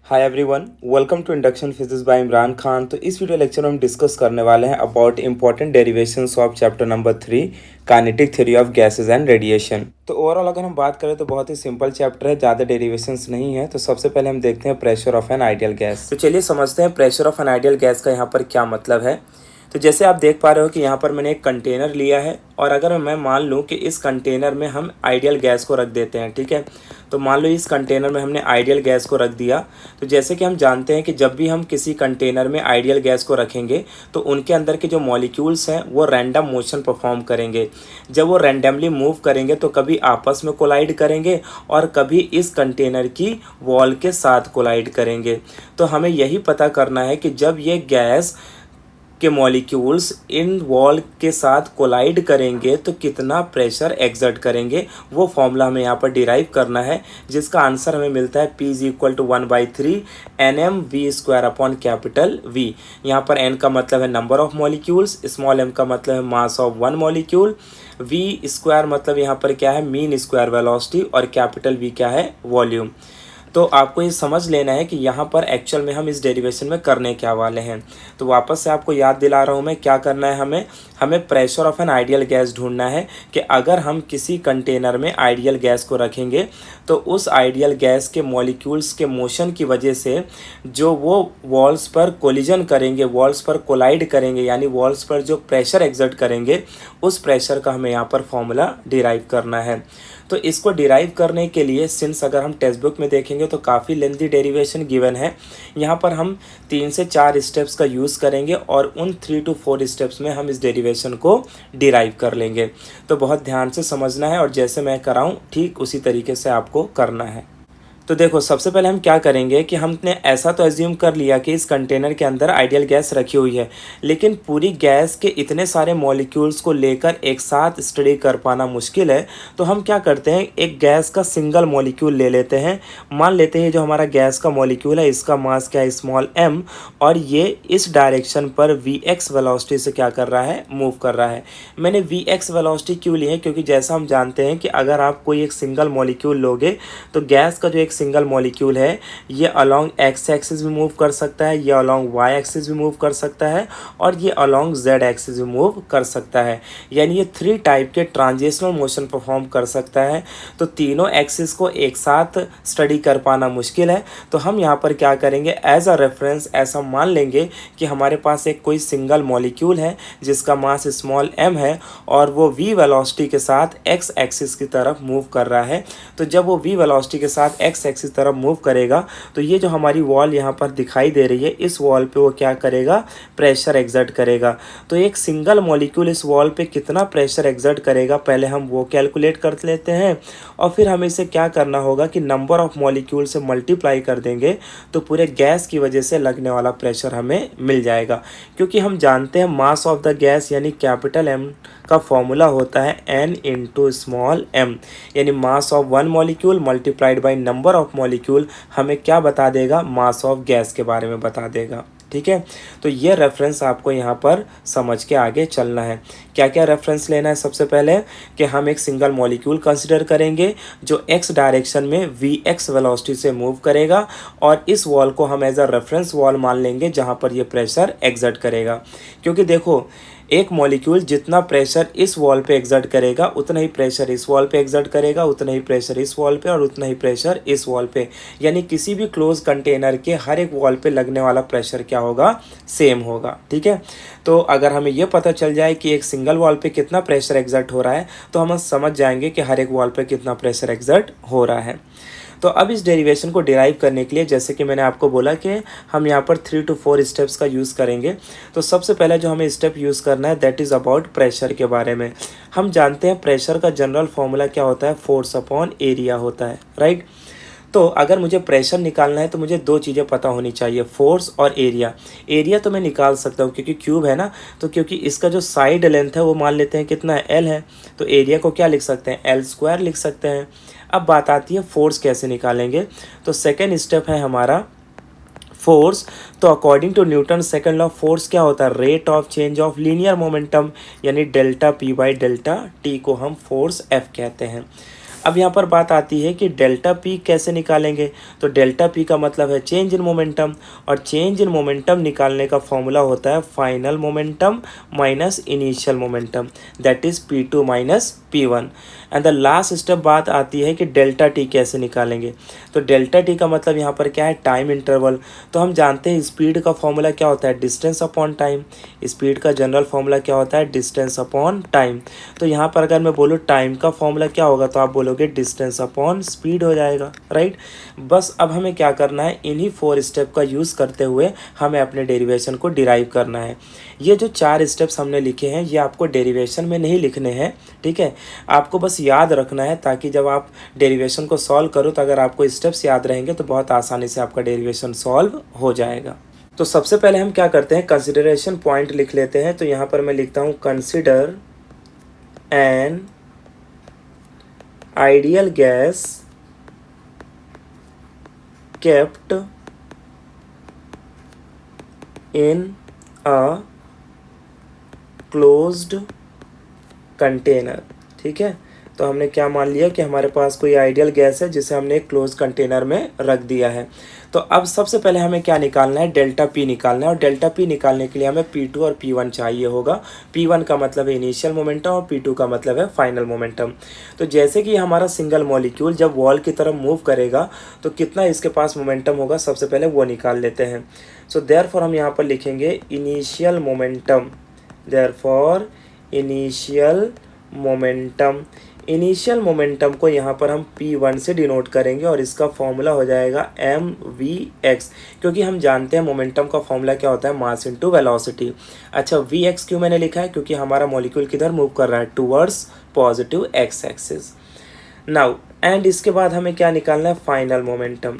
Hi everyone, welcome to induction physics by Imran Khan. तो इस video lecture में हम डिस्कस करने वाले हैं about important derivations of chapter number 3 kinetic theory of gases and radiation. तो ओवरऑल अगर हम बात करें तो बहुत ही सिंपल चैप्टर है, ज़्यादा डेरिवेशंस नहीं है। तो सबसे पहले हम देखते हैं pressure of an ideal gas. तो चलिए समझते हैं pressure of an ideal gas का यहाँ पर क्या मतलब है। तो जैसे आप देख पा रहे हो कि यहाँ पर मैंने एक कंटेनर लिया है और अगर मैं मान लूँ कि इस कंटेनर में हम आइडियल गैस को रख देते हैं, ठीक है। तो मान लो इस कंटेनर में हमने आइडियल गैस को रख दिया। तो जैसे कि हम जानते हैं कि जब भी हम किसी कंटेनर में आइडियल गैस को रखेंगे तो उनके अंदर के जो मॉलिक्यूल्स हैं वो रैंडम मोशन परफॉर्म करेंगे। जब वो रैंडमली मूव करेंगे तो कभी आपस में कोलाइड करेंगे और कभी इस कंटेनर की वॉल के साथ कोलाइड करेंगे। तो हमें यही पता करना है कि जब ये गैस के मॉलिक्यूल्स इन वॉल के साथ कोलाइड करेंगे तो कितना प्रेशर एक्सर्ट करेंगे, वो फॉर्मूला हमें यहाँ पर डिराइव करना है, जिसका आंसर हमें मिलता है P = 1/3 NmV²/V। यहाँ पर N का मतलब है number of molecules, small m का मतलब है mass of one molecule, V² मतलब यहाँ पर क्या है, मीन स्क्वायर वेलोसिटी, और कैपिटल V क्या है, वॉल्यूम। तो आपको ये समझ लेना है कि यहाँ पर एक्चुअल में हम इस डेरिवेशन में करने क्या वाले हैं। तो वापस से आपको याद दिला रहा हूँ मैं, क्या करना है हमें pressure of an ideal gas ढूंढना है कि अगर हम किसी कंटेनर में आइडियल गैस को रखेंगे तो उस आइडियल गैस के मॉलिक्यूल्स के मोशन की वजह से जो वो वॉल्स पर कोलिजन करेंगे, वॉल्स पर कोलाइड करेंगे, यानी वॉल्स पर जो प्रेशर एक्सर्ट करेंगे, उस प्रेशर का हमें यहाँ पर फॉर्मूला डिराइव करना है। तो इसको डिराइव करने के लिए सिंस अगर हम टेक्स्ट बुक में देखेंगे तो काफ़ी लेंथी डेरिवेशन गिवन है। यहाँ पर हम 3 से 4 स्टेप्स का यूज़ करेंगे और उन 3 to 4 स्टेप्स में हम इस डेरिवेशन को डिराइव कर लेंगे। तो बहुत ध्यान से समझना है और जैसे मैं कराऊँ ठीक उसी तरीके से आपको करना है। तो देखो सबसे पहले हम क्या करेंगे कि हमने ऐसा तो एज्यूम कर लिया कि इस कंटेनर के अंदर आइडियल गैस रखी हुई है, लेकिन पूरी गैस के इतने सारे मॉलिक्यूल्स को लेकर एक साथ स्टडी कर पाना मुश्किल है। तो हम क्या करते हैं, एक गैस का सिंगल मॉलिक्यूल ले लेते हैं। मान लेते हैं जो हमारा गैस का मॉलिक्यूल है इसका मास क्या है, स्मॉल m, और ये इस डायरेक्शन पर Vx वेलोसिटी से क्या कर रहा है, मूव कर रहा है। मैंने Vx वेलोसिटी क्यों ली है, क्योंकि जैसा हम जानते हैं कि अगर आप कोई एक सिंगल मॉलिक्यूल लोगे तो गैस का जो एक सिंगल मॉलिक्यूल है ये अलोंग x एक्सिस भी मूव कर सकता है, ये अलोंग y एक्सिस भी मूव कर सकता है, और ये अलोंग z एक्सिस भी मूव कर सकता है। यानी ये 3 टाइप के ट्रांजिशनल मोशन परफॉर्म कर सकता है। तो तीनों एक्सिस को एक साथ स्टडी कर पाना मुश्किल है। तो हम यहाँ पर क्या करेंगे, एज अ रेफरेंस ऐसा मान लेंगे कि हमारे पास एक कोई सिंगल मॉलिक्यूल है जिसका मास स्मॉल m है और वो v वेलोसिटी के साथ x एक्सिस की तरफ मूव कर रहा है। तो जब वो v वेलोसिटी के साथ x एक्सिस तरफ मूव करेगा तो ये जो हमारी वॉल यहाँ पर दिखाई दे रही है, इस वॉल पे वो क्या करेगा, प्रेशर एक्सर्ट करेगा। तो एक सिंगल मॉलिक्यूल इस वॉल पे कितना प्रेशर एक्सर्ट करेगा, पहले हम वो कैलकुलेट कर लेते हैं और फिर हमें इसे क्या करना होगा कि नंबर ऑफ मॉलिक्यूल से मल्टीप्लाई कर देंगे तो पूरे गैस की वजह से लगने वाला प्रेशर हमें मिल जाएगा। क्योंकि हम जानते हैं मास ऑफ द गैस यानी कैपिटल M का फॉर्मूला होता है n × स्मॉल m, यानी mass of one molecule multiplied by number of molecule हमें क्या बता देगा, मास ऑफ गैस के बारे में बता देगा। ठीक है, तो ये रेफरेंस आपको यहाँ पर समझ के आगे चलना है। क्या क्या रेफरेंस लेना है, सबसे पहले कि हम एक सिंगल मॉलिक्यूल कंसिडर करेंगे जो x डायरेक्शन में Vx वेलोसिटी से मूव करेगा और इस वॉल को हम एज अ रेफरेंस वॉल मान लेंगे जहाँ पर ये प्रेशर एक्सर्ट करेगा। क्योंकि देखो एक मॉलिक्यूल जितना प्रेशर इस वॉल पे एक्सर्ट करेगा उतना ही प्रेशर इस वॉल पे एक्सर्ट करेगा, उतना ही प्रेशर इस वॉल पे और उतना ही प्रेशर इस वॉल पे, यानी किसी भी क्लोज कंटेनर के हर एक वॉल पे लगने वाला प्रेशर क्या होगा, सेम होगा। ठीक है, तो अगर हमें यह पता चल जाए कि एक सिंगल वॉल पे कितना प्रेशर एक्सर्ट हो रहा है तो हम समझ जाएंगे कि हर एक वॉल पे कितना प्रेशर एक्सर्ट हो रहा है। तो अब इस डेरिवेशन को डिराइव करने के लिए जैसे कि मैंने आपको बोला कि हम यहाँ पर 3 to 4 स्टेप्स का यूज़ करेंगे। तो सबसे पहले जो हमें स्टेप यूज़ करना है दैट इज़ अबाउट प्रेशर के बारे में। हम जानते हैं प्रेशर का जनरल फॉर्मूला क्या होता है, फोर्स अपॉन एरिया होता है, राइट। तो अगर मुझे प्रेशर निकालना है तो मुझे 2 चीज़ें पता होनी चाहिए, फोर्स और एरिया। एरिया तो मैं निकाल सकता हूँ क्योंकि क्यूब है ना, तो क्योंकि इसका जो साइड लेंथ है वो मान लेते हैं कितना है, L है, तो एरिया को क्या लिख सकते हैं, L² लिख सकते हैं। अब बात आती है फोर्स कैसे निकालेंगे। तो सेकेंड स्टेप है हमारा फोर्स। तो according to Newton second law force क्या होता है, rate of change of linear momentum, यानी डेल्टा P/डेल्टा T को हम फोर्स F कहते हैं। अब यहाँ पर बात आती है कि डेल्टा पी कैसे निकालेंगे। तो डेल्टा पी का मतलब है चेंज इन मोमेंटम, और चेंज इन मोमेंटम निकालने का फॉर्मूला होता है final momentum minus initial momentum, that is P2 minus P1। And the last step बात आती है कि डेल्टा टी कैसे निकालेंगे। तो डेल्टा टी का मतलब यहाँ पर क्या है, टाइम इंटरवल। तो हम जानते हैं स्पीड का फॉर्मूला क्या होता है, डिस्टेंस अपॉन टाइम। स्पीड का जनरल फॉर्मूला क्या होता है, डिस्टेंस अपॉन टाइम। तो यहाँ पर अगर मैं बोलूँ टाइम का फॉर्मूला क्या होगा, तो आप बोलोगे डिस्टेंस अपॉन स्पीड हो जाएगा, राइट। बस अब हमें क्या करना है, इन्हीं 4 स्टेप का यूज़ करते हुए हमें अपने डेरिवेशन को डिराइव करना है। ये जो 4 स्टेप्स हमने लिखे हैं ये आपको डेरिवेशन में नहीं लिखने हैं, ठीक है, आपको बस याद रखना है, ताकि जब आप डेरिवेशन को सॉल्व करो तो अगर आपको स्टेप्स याद रहेंगे तो बहुत आसानी से आपका डेरिवेशन सॉल्व हो जाएगा। तो सबसे पहले हम क्या करते हैं, कंसिडरेशन पॉइंट लिख लेते हैं। तो यहाँ पर मैं लिखता हूँ consider N ideal gas kept in a closed container। ठीक है, तो हमने क्या मान लिया कि हमारे पास कोई आइडियल गैस है जिसे हमने एक क्लोज कंटेनर में रख दिया है। तो अब सबसे पहले हमें क्या निकालना है, डेल्टा पी निकालना है, और डेल्टा पी निकालने के लिए हमें P2 और P1 चाहिए होगा। P1 का मतलब है इनिशियल मोमेंटम और P2 का मतलब है फाइनल मोमेंटम। तो जैसे कि हमारा सिंगल मॉलिक्यूल जब वॉल की तरफ मूव करेगा तो कितना इसके पास मोमेंटम होगा, सबसे पहले वो निकाल लेते हैं। सो देयरफॉर हम यहाँ पर लिखेंगे initial momentum, therefore initial momentum. Initial momentum को यहाँ पर हम P1 से डिनोट करेंगे और इसका फॉर्मूला हो जाएगा mvx, क्योंकि हम जानते हैं मोमेंटम का फॉर्मूला क्या होता है, मास इनटू वेलोसिटी। अच्छा, vx क्यों मैंने लिखा है, क्योंकि हमारा मॉलिक्यूल किधर मूव कर रहा है, towards positive x axis. Now and इसके बाद हमें क्या निकालना है, फाइनल मोमेंटम।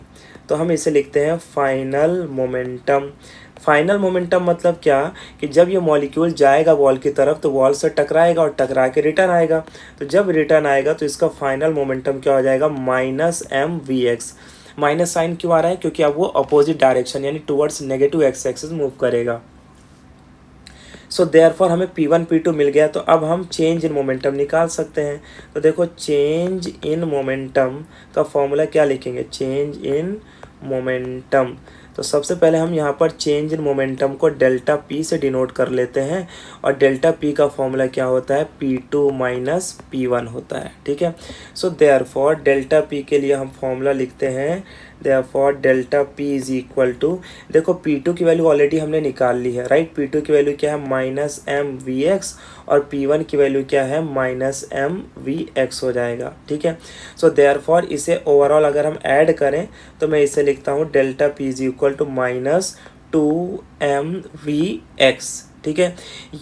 तो हम इसे लिखते हैं फाइनल मोमेंटम। फाइनल मोमेंटम मतलब क्या, कि जब ये मॉलिक्यूल जाएगा वॉल की तरफ तो वॉल से टकराएगा और टकरा के रिटर्न आएगा। तो जब रिटर्न आएगा तो इसका फाइनल मोमेंटम क्या हो जाएगा, माइनस mvx। माइनस साइन क्यों आ रहा है, क्योंकि अब वो अपोजिट डायरेक्शन यानी towards negative X axis move करेगा। सो देयरफॉर हमें P1 P2 मिल गया। तो अब हम चेंज इन मोमेंटम निकाल सकते हैं। तो देखो चेंज इन मोमेंटम का फॉर्मूला क्या लिखेंगे, चेंज इन मोमेंटम। तो सबसे पहले हम यहाँ पर चेंज इन मोमेंटम को डेल्टा पी से डिनोट कर लेते हैं, और डेल्टा पी का फॉर्मूला क्या होता है, P2 माइनस P1 होता है। ठीक है, सो देयरफॉर डेल्टा पी के लिए हम फॉर्मूला लिखते हैं, therefore delta P is equal to, देखो P2 की वैल्यू ऑलरेडी हमने निकाल ली है, राइट। P2 की वैल्यू क्या है, माइनस mvx, और P1 की वैल्यू क्या है, माइनस mvx हो जाएगा। ठीक है, सो देयरफॉर इसे ओवरऑल अगर हम ऐड करें तो मैं इसे लिखता हूँ delta P is equal to minus 2mvx। ठीक है,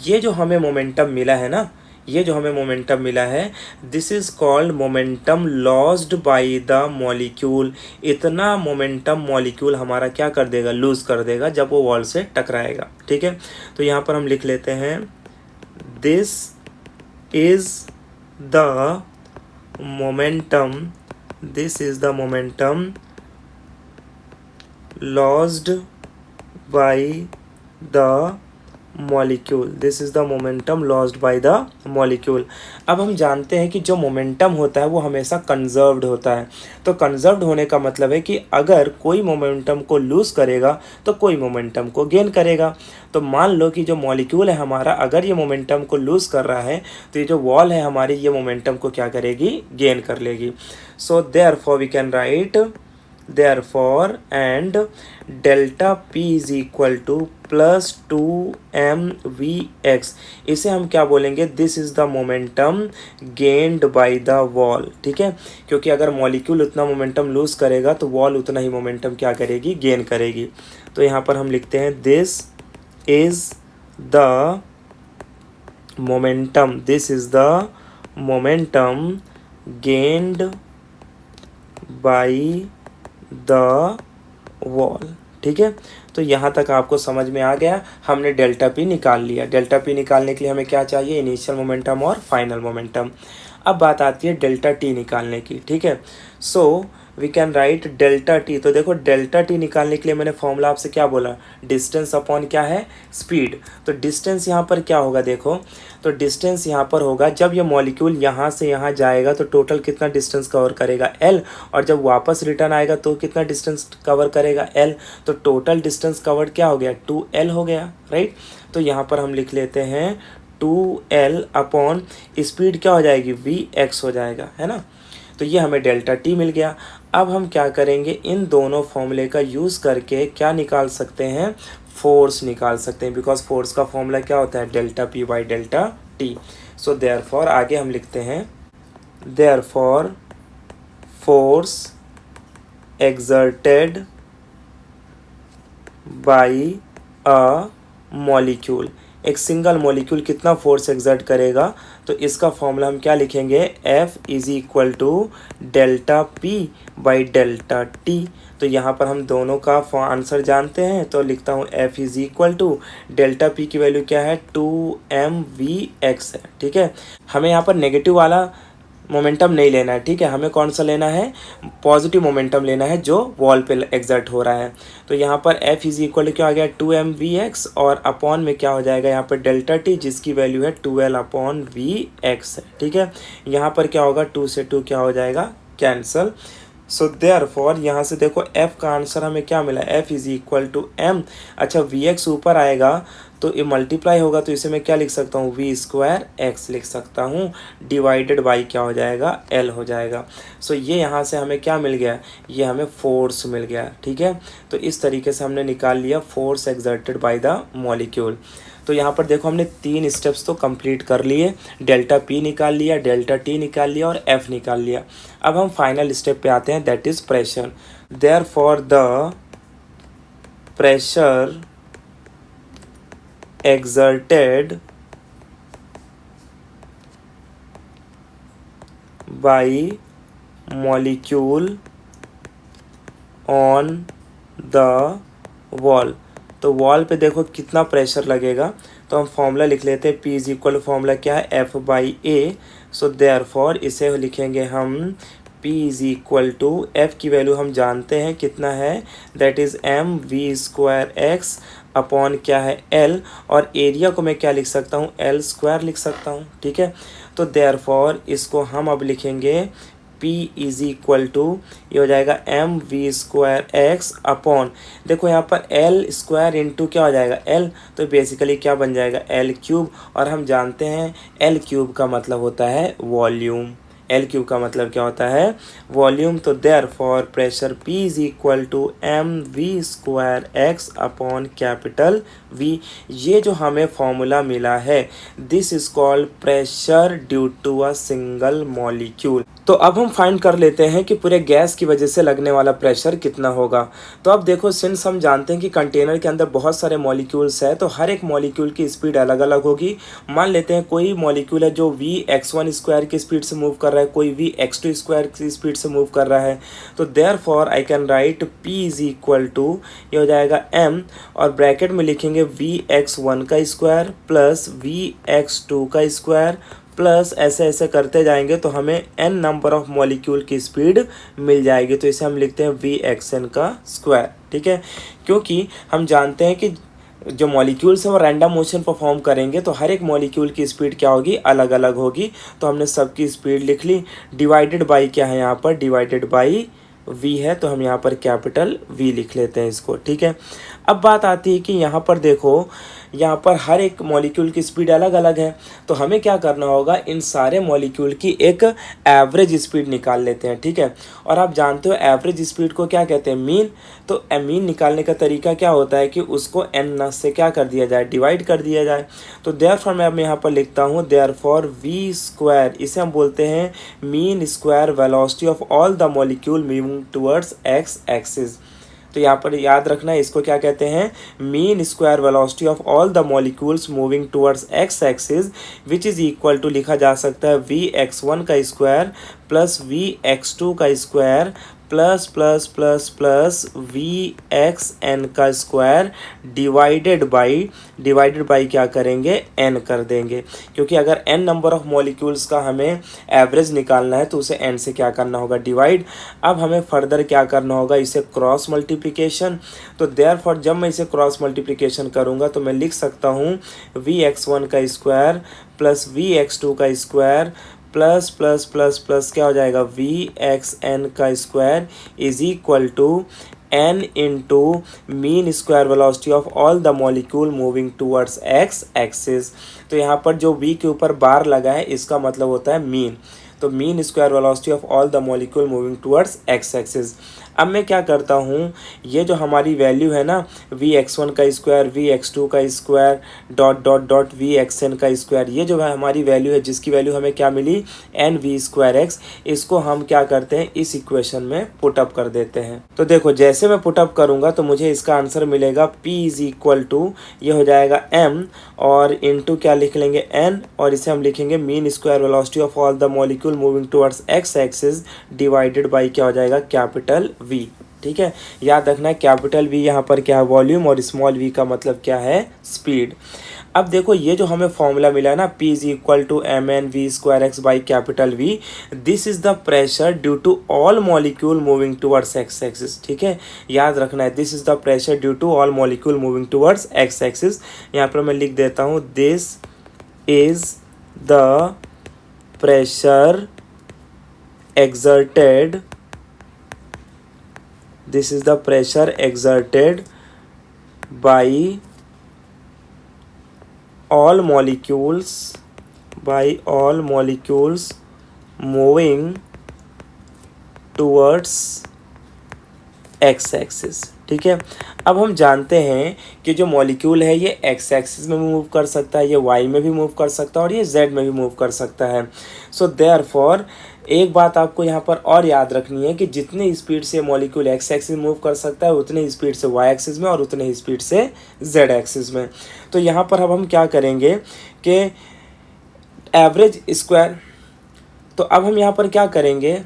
ये जो हमें मोमेंटम मिला है ना, ये जो हमें मोमेंटम मिला है, this is called momentum lost by the molecule. इतना मोमेंटम मॉलिक्यूल हमारा क्या कर देगा, लूज कर देगा जब वो वॉल से टकराएगा। ठीक है, तो यहाँ पर हम लिख लेते हैं this is the momentum, this is the momentum lost by the molecule, this is the momentum lost by the molecule. अब हम जानते हैं कि जो मोमेंटम होता है वो हमेशा कंजर्व्ड होता है। तो कंजर्व्ड होने का मतलब है कि अगर कोई मोमेंटम को लूज करेगा तो कोई मोमेंटम को गेन करेगा। तो मान लो कि जो मॉलिक्यूल है हमारा, अगर ये मोमेंटम को लूज कर रहा है तो ये जो वॉल है हमारी, ये मोमेंटम को क्या करेगी, गेन कर लेगी। So therefore we can write therefore and delta p is equal to plus 2mvx। इसे हम क्या बोलेंगे, this is the momentum gained by the wall. ठीक है, क्योंकि अगर मॉलिक्यूल उतना मोमेंटम लूज करेगा तो वॉल उतना ही मोमेंटम क्या करेगी, गेन करेगी। तो यहाँ पर हम लिखते हैं this is the momentum, this is the momentum gained by the wall. ठीक है, तो यहाँ तक आपको समझ में आ गया, हमने डेल्टा पी निकाल लिया। डेल्टा पी निकालने के लिए हमें क्या चाहिए, इनिशियल मोमेंटम और फाइनल मोमेंटम। अब बात आती है डेल्टा टी निकालने की। ठीक है, so we can write delta T. तो देखो डेल्टा टी निकालने के लिए मैंने फॉर्मूला आपसे क्या बोला, डिस्टेंस अपॉन क्या है, स्पीड। तो डिस्टेंस यहाँ पर क्या होगा, देखो तो डिस्टेंस यहाँ पर होगा, जब ये मॉलिक्यूल यहाँ से यहाँ जाएगा तो टोटल कितना डिस्टेंस कवर करेगा, एल, और जब वापस रिटर्न आएगा तो कितना डिस्टेंस कवर करेगा, एल। तो टोटल डिस्टेंस कवर्ड क्या हो गया, 2L हो गया, राइट। तो यहाँ पर हम लिख लेते हैं 2L अपॉन स्पीड क्या हो जाएगी, Vx हो जाएगा, है ना। तो ये हमें डेल्टा टी मिल गया। अब हम क्या करेंगे, इन दोनों फॉर्मूले का यूज़ करके क्या निकाल सकते हैं, फोर्स निकाल सकते हैं, बिकॉज फोर्स का फॉर्मूला क्या होता है, delta P by delta T. So therefore आगे हम लिखते हैं, therefore force exerted by a molecule, एक सिंगल मॉलिक्यूल कितना फोर्स एक्सर्ट करेगा, तो इसका फॉर्मूला हम क्या लिखेंगे, F is equal to delta P by delta T. तो यहाँ पर हम दोनों का आंसर जानते हैं, तो लिखता हूँ F is equal to delta P की वैल्यू क्या है, 2mvx है, ठीक है। हमें यहाँ पर नेगेटिव वाला मोमेंटम नहीं लेना है, ठीक है, हमें कौन सा लेना है, पॉजिटिव मोमेंटम लेना है जो वॉल पे एग्जर्ट हो रहा है। तो यहाँ पर F इज इक्वल क्या आ गया, 2mvx, और अपॉन में क्या हो जाएगा यहाँ पर डेल्टा टी, जिसकी वैल्यू है 12 अपॉन vx, ठीक है। यहाँ पर क्या होगा, 2 से 2 क्या हो जाएगा, कैंसल। सो देयरफॉर यहाँ से देखो F का आंसर हमें क्या मिला, F is equal to m, अच्छा Vx ऊपर आएगा तो ये मल्टीप्लाई होगा, तो इसे मैं क्या लिख सकता हूँ, v स्क्वायर x लिख सकता हूँ, डिवाइडेड बाई क्या हो जाएगा, l हो जाएगा। सो ये यहाँ से हमें क्या मिल गया, ये हमें फोर्स मिल गया, ठीक है। तो इस तरीके से हमने निकाल लिया force exerted by the molecule. तो यहाँ पर देखो हमने 3 स्टेप्स तो कंप्लीट कर लिए, डेल्टा पी निकाल लिया, डेल्टा टी निकाल लिया और एफ निकाल लिया। अब हम फाइनल स्टेप पे आते हैं, that is pressure. Therefore the pressure exerted by molecule on the wall। तो वॉल पे देखो कितना प्रेशर लगेगा, तो हम फॉर्मूला लिख लेते हैं, P इज इक्वल फॉर्मूला क्या है, F by A. So therefore इसे लिखेंगे हम P is equal to, F की वैल्यू हम जानते हैं कितना है, that is m v square x upon क्या है L, और एरिया को मैं क्या लिख सकता हूँ, L स्क्वायर लिख सकता हूँ, ठीक है। तो देयरफॉर इसको हम अब लिखेंगे P इज इक्वल टू, ये हो जाएगा m v square x upon, देखो यहाँ पर L स्क्वायर इंटू क्या हो जाएगा L, तो बेसिकली क्या बन जाएगा L क्यूब, और हम जानते हैं L क्यूब का मतलब होता है वॉल्यूम, L क्यूब का मतलब क्या होता है, वॉल्यूम। तो therefore pressure P is equal to M V square X upon capital V। ये जो हमें फॉर्मूला मिला है, this is called pressure due to a single molecule. तो अब हम फाइंड कर लेते हैं कि पूरे गैस की वजह से लगने वाला प्रेशर कितना होगा। तो अब देखो, सिंस हम जानते हैं कि कंटेनर के अंदर बहुत सारे मॉलिक्यूल्स है, तो हर एक मॉलिक्यूल की स्पीड अलग अलग होगी। मान लेते हैं कोई मॉलिक्यूल है जो Vx1 स्क्वायर की स्पीड से मूव कर रहा है, कोई Vx2 स्क्वायर की स्पीड से मूव कर रहा है। तो therefore I can write P is equal to, ये हो जाएगा m, और ब्रैकेट में लिखेंगे Vx1 का स्क्वायर प्लस Vx2 का स्क्वायर प्लस ऐसे ऐसे करते जाएंगे तो हमें n नंबर ऑफ मॉलिक्यूल की स्पीड मिल जाएगी। तो इसे हम लिखते हैं Vxn का स्क्वायर, ठीक है। क्योंकि हम जानते हैं कि जो मॉलिक्यूल्स हैं वो रैंडम मोशन परफॉर्म करेंगे, तो हर एक मॉलिक्यूल की स्पीड क्या होगी, अलग अलग होगी। तो हमने सबकी स्पीड लिख ली, डिवाइडेड बाई क्या है यहाँ पर, डिवाइडेड बाई v है, तो हम यहाँ पर कैपिटल V लिख लेते हैं इसको, ठीक है। अब बात आती है कि यहाँ पर देखो, यहाँ पर हर एक मॉलिक्यूल की स्पीड अलग अलग है, तो हमें क्या करना होगा, इन सारे मॉलिक्यूल की एक एवरेज स्पीड निकाल लेते हैं, ठीक है। और आप जानते हो एवरेज स्पीड को क्या कहते हैं, मीन। तो मीन निकालने का तरीका क्या होता है कि उसको n से क्या कर दिया जाए, डिवाइड कर दिया जाए। तो देयरफॉर मैं अब यहाँ पर लिखता हूँ, देयरफॉर v स्क्वायर, इसे हम बोलते हैं mean square velocity of all the molecule moving towards x axis. तो यहाँ पर याद रखना है, इसको क्या कहते हैं, mean square velocity of all the molecules moving towards x axis, which is equal to लिखा जा सकता है Vx1 का स्क्वायर प्लस Vx2 का square plus plus plus plus V X N का स्क्वायर डिवाइडेड बाई क्या करेंगे, एन कर देंगे, क्योंकि अगर एन नंबर ऑफ मॉलिक्यूल्स का हमें एवरेज निकालना है तो उसे एन से क्या करना होगा, डिवाइड। अब हमें फर्दर क्या करना होगा, इसे क्रॉस मल्टीप्लिकेशन। तो देयरफॉर जब मैं इसे क्रॉस मल्टीप्लिकेशन करूँगा तो मैं लिख सकता हूँ वी एक्स वन का square plus V X two का square plus plus plus plus क्या हो जाएगा, वी एक्स एन का square is equal to N into mean square velocity of all the molecule moving towards X axis. तो यहाँ पर जो वी के ऊपर बार लगा है इसका मतलब होता है मीन। तो mean square velocity of all the molecule moving towards X axis. अब मैं क्या करता हूँ, ये जो हमारी वैल्यू है ना, वी एक्स वन का स्क्वायर वी एक्स टू का square dot dot dot V X N का स्क्वायर, ये जो है हमारी वैल्यू है जिसकी वैल्यू हमें क्या मिली, एन वी स्क्वायर एक्स। इसको हम क्या करते हैं, इस इक्वेशन में पुटअप कर देते हैं। तो देखो जैसे मैं पुटअप करूँगा तो मुझे इसका आंसर मिलेगा P इज इक्वल टू, ये हो जाएगा M और इंटू क्या लिख लेंगे, N, और इसे हम लिखेंगे mean square velocity of all the molecule moving towards X axis divided by क्या हो जाएगा, कैपिटल V। ठीक है, याद रखना है कैपिटल V यहाँ पर क्या है, वॉल्यूम, और स्मॉल v का मतलब क्या है, स्पीड। अब देखो ये जो हमें फॉर्मूला मिला है ना, P is equal to M N V square X by capital V, this is the pressure due to all molecule moving towards X axis. ठीक है, याद रखना है this is the pressure due to all molecule moving towards X axis. यहाँ पर मैं लिख देता हूँ this is the pressure exerted, this is the pressure exerted by all molecules moving towards x axis। ठीक है, अब हम जानते हैं कि जो मॉलिक्यूल है ये एक्स एक्सिस में भी मूव कर सकता है, ये वाई में भी मूव कर सकता है और ये जेड में भी मूव कर सकता है। सो देयरफॉर एक बात आपको यहाँ पर और याद रखनी है कि जितने स्पीड से मॉलिक्यूल एक्स एक्सिस में मूव कर सकता है उतने ही स्पीड से वाई एक्सिस में और उतने ही स्पीड से जेड एक्सिस में। तो यहाँ पर अब हम क्या करेंगे कि एवरेज स्क्वायर, तो अब हम यहाँ पर क्या करेंगे,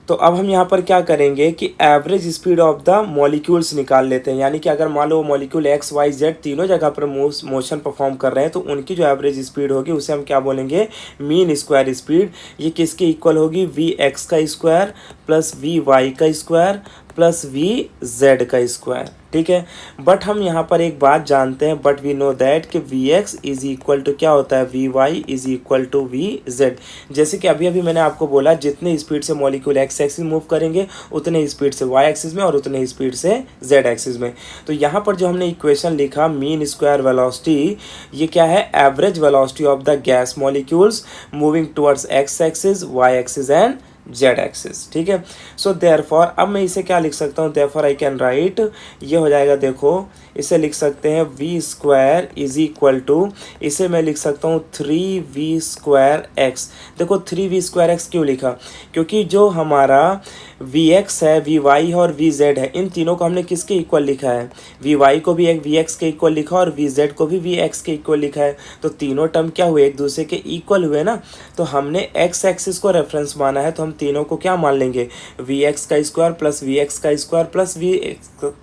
तो अब हम यहाँ पर क्या करेंगे कि average speed of the molecules निकाल लेते हैं। यानी कि अगर मान लो मॉलिक्यूल एक्स वाई जेड तीनों जगह पर मोशन परफॉर्म कर रहे हैं तो उनकी जो एवरेज स्पीड होगी उसे हम क्या बोलेंगे, मीन स्क्वायर स्पीड। ये किसके इक्वल होगी, वी एक्स का स्क्वायर प्लस वी वाई का स्क्वायर प्लस वी जेड का स्क्वायर। ठीक है, बट हम यहाँ पर एक बात जानते हैं, बट वी नो दैट कि V X is equal to क्या होता है, V Y is equal to V Z. जैसे कि अभी मैंने आपको बोला जितने स्पीड से मॉलिक्यूल एक्स एक्सिस मूव करेंगे उतने स्पीड से वाई एक्सिस में और उतने स्पीड से जेड एक्सिस में। तो यहाँ पर जो हमने इक्वेशन लिखा मीन स्क्वायर वेलोसिटी, ये क्या है, average velocity of the gas molecules moving towards X axis Y axis and Z axis. ठीक है, सो देयरफॉर अब मैं इसे क्या लिख सकता हूँ, देयरफॉर आई कैन राइट, ये हो जाएगा, देखो इसे लिख सकते हैं V square is equal to, इसे मैं लिख सकता हूँ 3v स्क्वायर एक्स। देखो 3v स्क्वायर एक्स क्यों लिखा, क्योंकि जो हमारा वी एक्स है, वी वाई है और वी जेड है, इन तीनों को हमने किसके इक्वल लिखा है, वी वाई को भी एक वी एक्स के इक्वल लिखा और वी जेड को भी वी एक्स के इक्वल लिखा है। तो तीनों टर्म क्या हुए, एक दूसरे के इक्वल हुए ना। तो हमने एक्स एक्सिस को रेफरेंस माना है तो हम तीनों को क्या मान लेंगे, वी एक्स का स्क्वायर प्लस वी एक्स का स्क्वायर प्लस वी